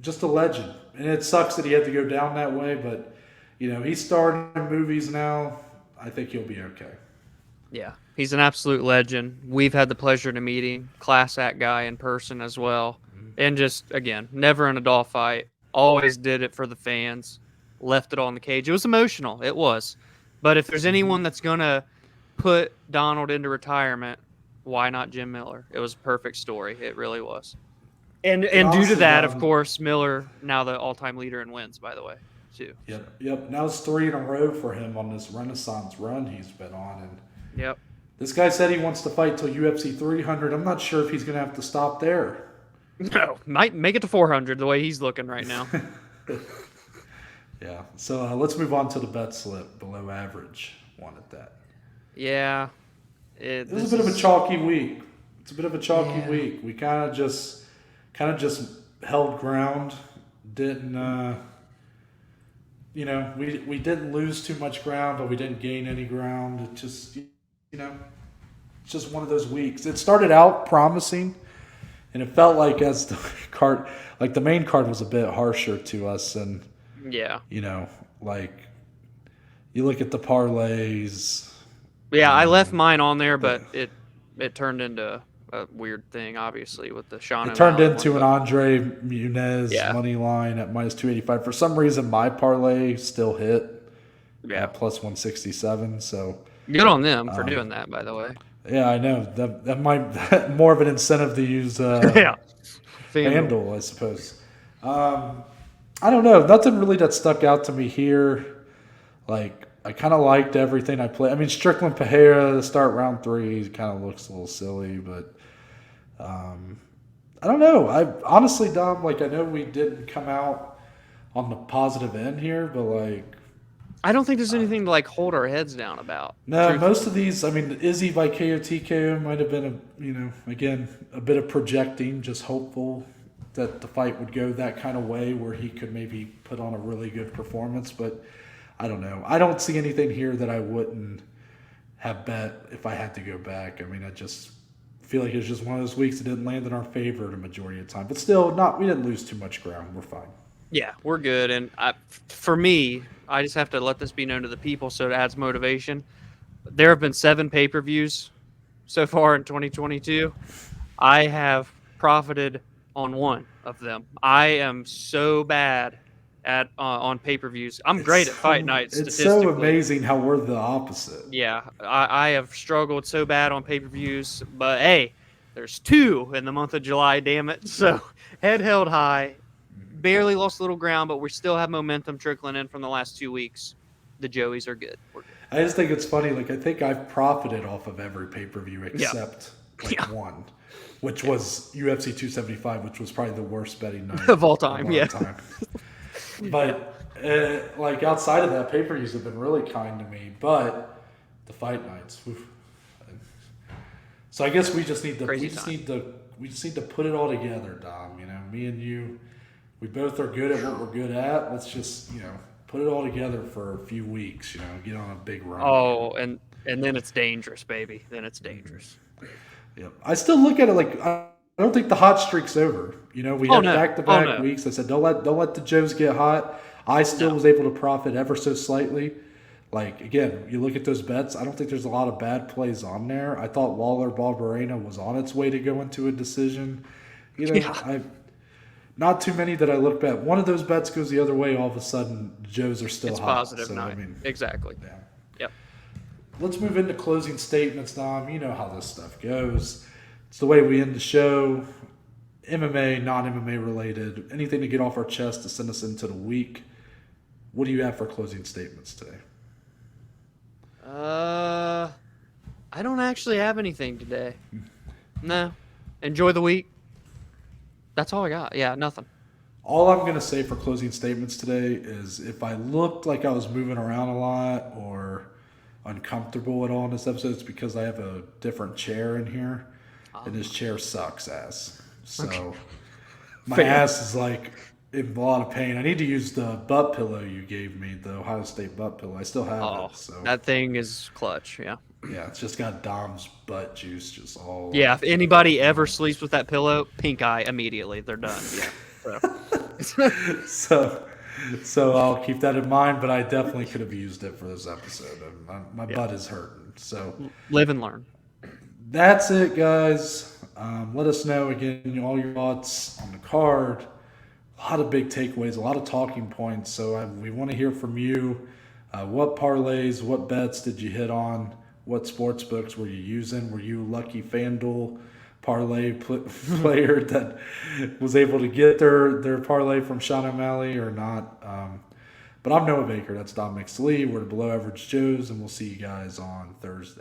Just a legend. And it sucks that he had to go down that way, but, he's starring in movies now. I think he'll be okay. Yeah, he's an absolute legend. We've had the pleasure to meet him, class act guy in person as well. And just, again, never in a doll fight. Always did it for the fans. Left it all in the cage. It was emotional. It was. But if there's anyone that's going to put Donald into retirement, why not Jim Miller? It was a perfect story. It really was. And due to that, of course, Miller, now the all-time leader in wins, by the way, too. Yep. Now it's 3 in a row for him on this Renaissance run he's been on. And yep. This guy said he wants to fight till UFC 300. I'm not sure if he's going to have to stop there. No, might make it to 400 the way he's looking right now. Yeah. So let's move on to the bet slip. Below average. Wanted that. Yeah. It was a bit of a chalky week. It's a bit of a chalky week. We kind of just held ground. Didn't we didn't lose too much ground, but we didn't gain any ground. It just it's just one of those weeks. It started out promising, and it felt like as the card, like the main card was a bit harsher to us, and like you look at the parlays. Yeah, I left mine on there, but it turned into a weird thing, obviously, with the Sean. It turned into an Andre Muniz money line at minus 285. For some reason, my parlay still hit at plus 167. So good on them for doing that, by the way. Yeah, I know that might more of an incentive to use FanDuel, I suppose. I don't know. Nothing really that stuck out to me here. Like, I kind of liked everything I played. I mean, Strickland Pereira to start round 3 kind of looks a little silly, but I don't know. I honestly, Dom, I know we didn't come out on the positive end here, but I don't think there's anything to hold our heads down about. No, most of these, I mean, Izzy by KO TKO might have been again, a bit of projecting, just hopeful that the fight would go that kind of way where he could maybe put on a really good performance, but I don't know. I don't see anything here that I wouldn't have bet if I had to go back. I mean, I just feel like it's just one of those weeks that didn't land in our favor the majority of the time. But still, we didn't lose too much ground. We're fine. Yeah, we're good. And for me, I just have to let this be known to the people so it adds motivation. There have been 7 pay-per-views so far in 2022. I have profited on 1 of them. I am so bad at on pay-per-views. I'm great at fight nights. It's so amazing how we're the opposite. Yeah, I have struggled so bad on pay-per-views, but hey, there's 2 in the month of July, damn it. So head held high, barely lost a little ground, but we still have momentum trickling in from the last 2 weeks. The Joeys are good. We're good. I just think it's funny. I think I've profited off of every pay-per-view except one, which was UFC 275, which was probably the worst betting night of all time. But outside of that, pay-per-views have been really kind to me. But the fight nights, oof. So I guess we just need to put it all together, Dom. Me and you, we both are good at what we're good at. Let's just put it all together for a few weeks. Get on a big run. Oh, and then it's dangerous, baby. Then it's dangerous. Yep. I still look at it I don't think the hot streak's over. We had back-to-back weeks. I said, don't let the Joes get hot. I still was able to profit ever so slightly. Again, you look at those bets, I don't think there's a lot of bad plays on there. I thought Lawler-Barberena was on its way to go into a decision. Not too many that I looked at. One of those bets goes the other way, all of a sudden, the Joes are still hot. It's positive night. Exactly. Yeah. Yep. Let's move into closing statements, Dom. You know how this stuff goes. It's the way we end the show. MMA, non-MMA related. Anything to get off our chest to send us into the week. What do you have for closing statements today? I don't actually have anything today. No. Enjoy the week. That's all I got. Yeah, nothing. All I'm going to say for closing statements today is if I looked like I was moving around a lot or uncomfortable at all in this episode, it's because I have a different chair in here. And this chair sucks ass. So my ass is in a lot of pain. I need to use the butt pillow you gave me, the Ohio State butt pillow. I still have Oh, it. So that thing is clutch. Yeah. yeah, it's just got Dom's butt juice just all. Yeah. If anybody ever sleeps with that pillow, pink eye immediately. They're done. Yeah. So. So I'll keep that in mind. But I definitely could have used it for this episode. My butt is hurting. So Live and learn. that's it, guys. Let us know again all your thoughts on the card. A lot of big takeaways, a lot of talking points. So we want to hear from you. What parlays, what bets did you hit on? What sports books were you using? Were you a lucky FanDuel parlay player that was able to get their parlay from Sean O'Malley or not? But I'm Noah Baker. That's Dominic Slee. We're the Below Average Joes, and we'll see you guys on Thursday.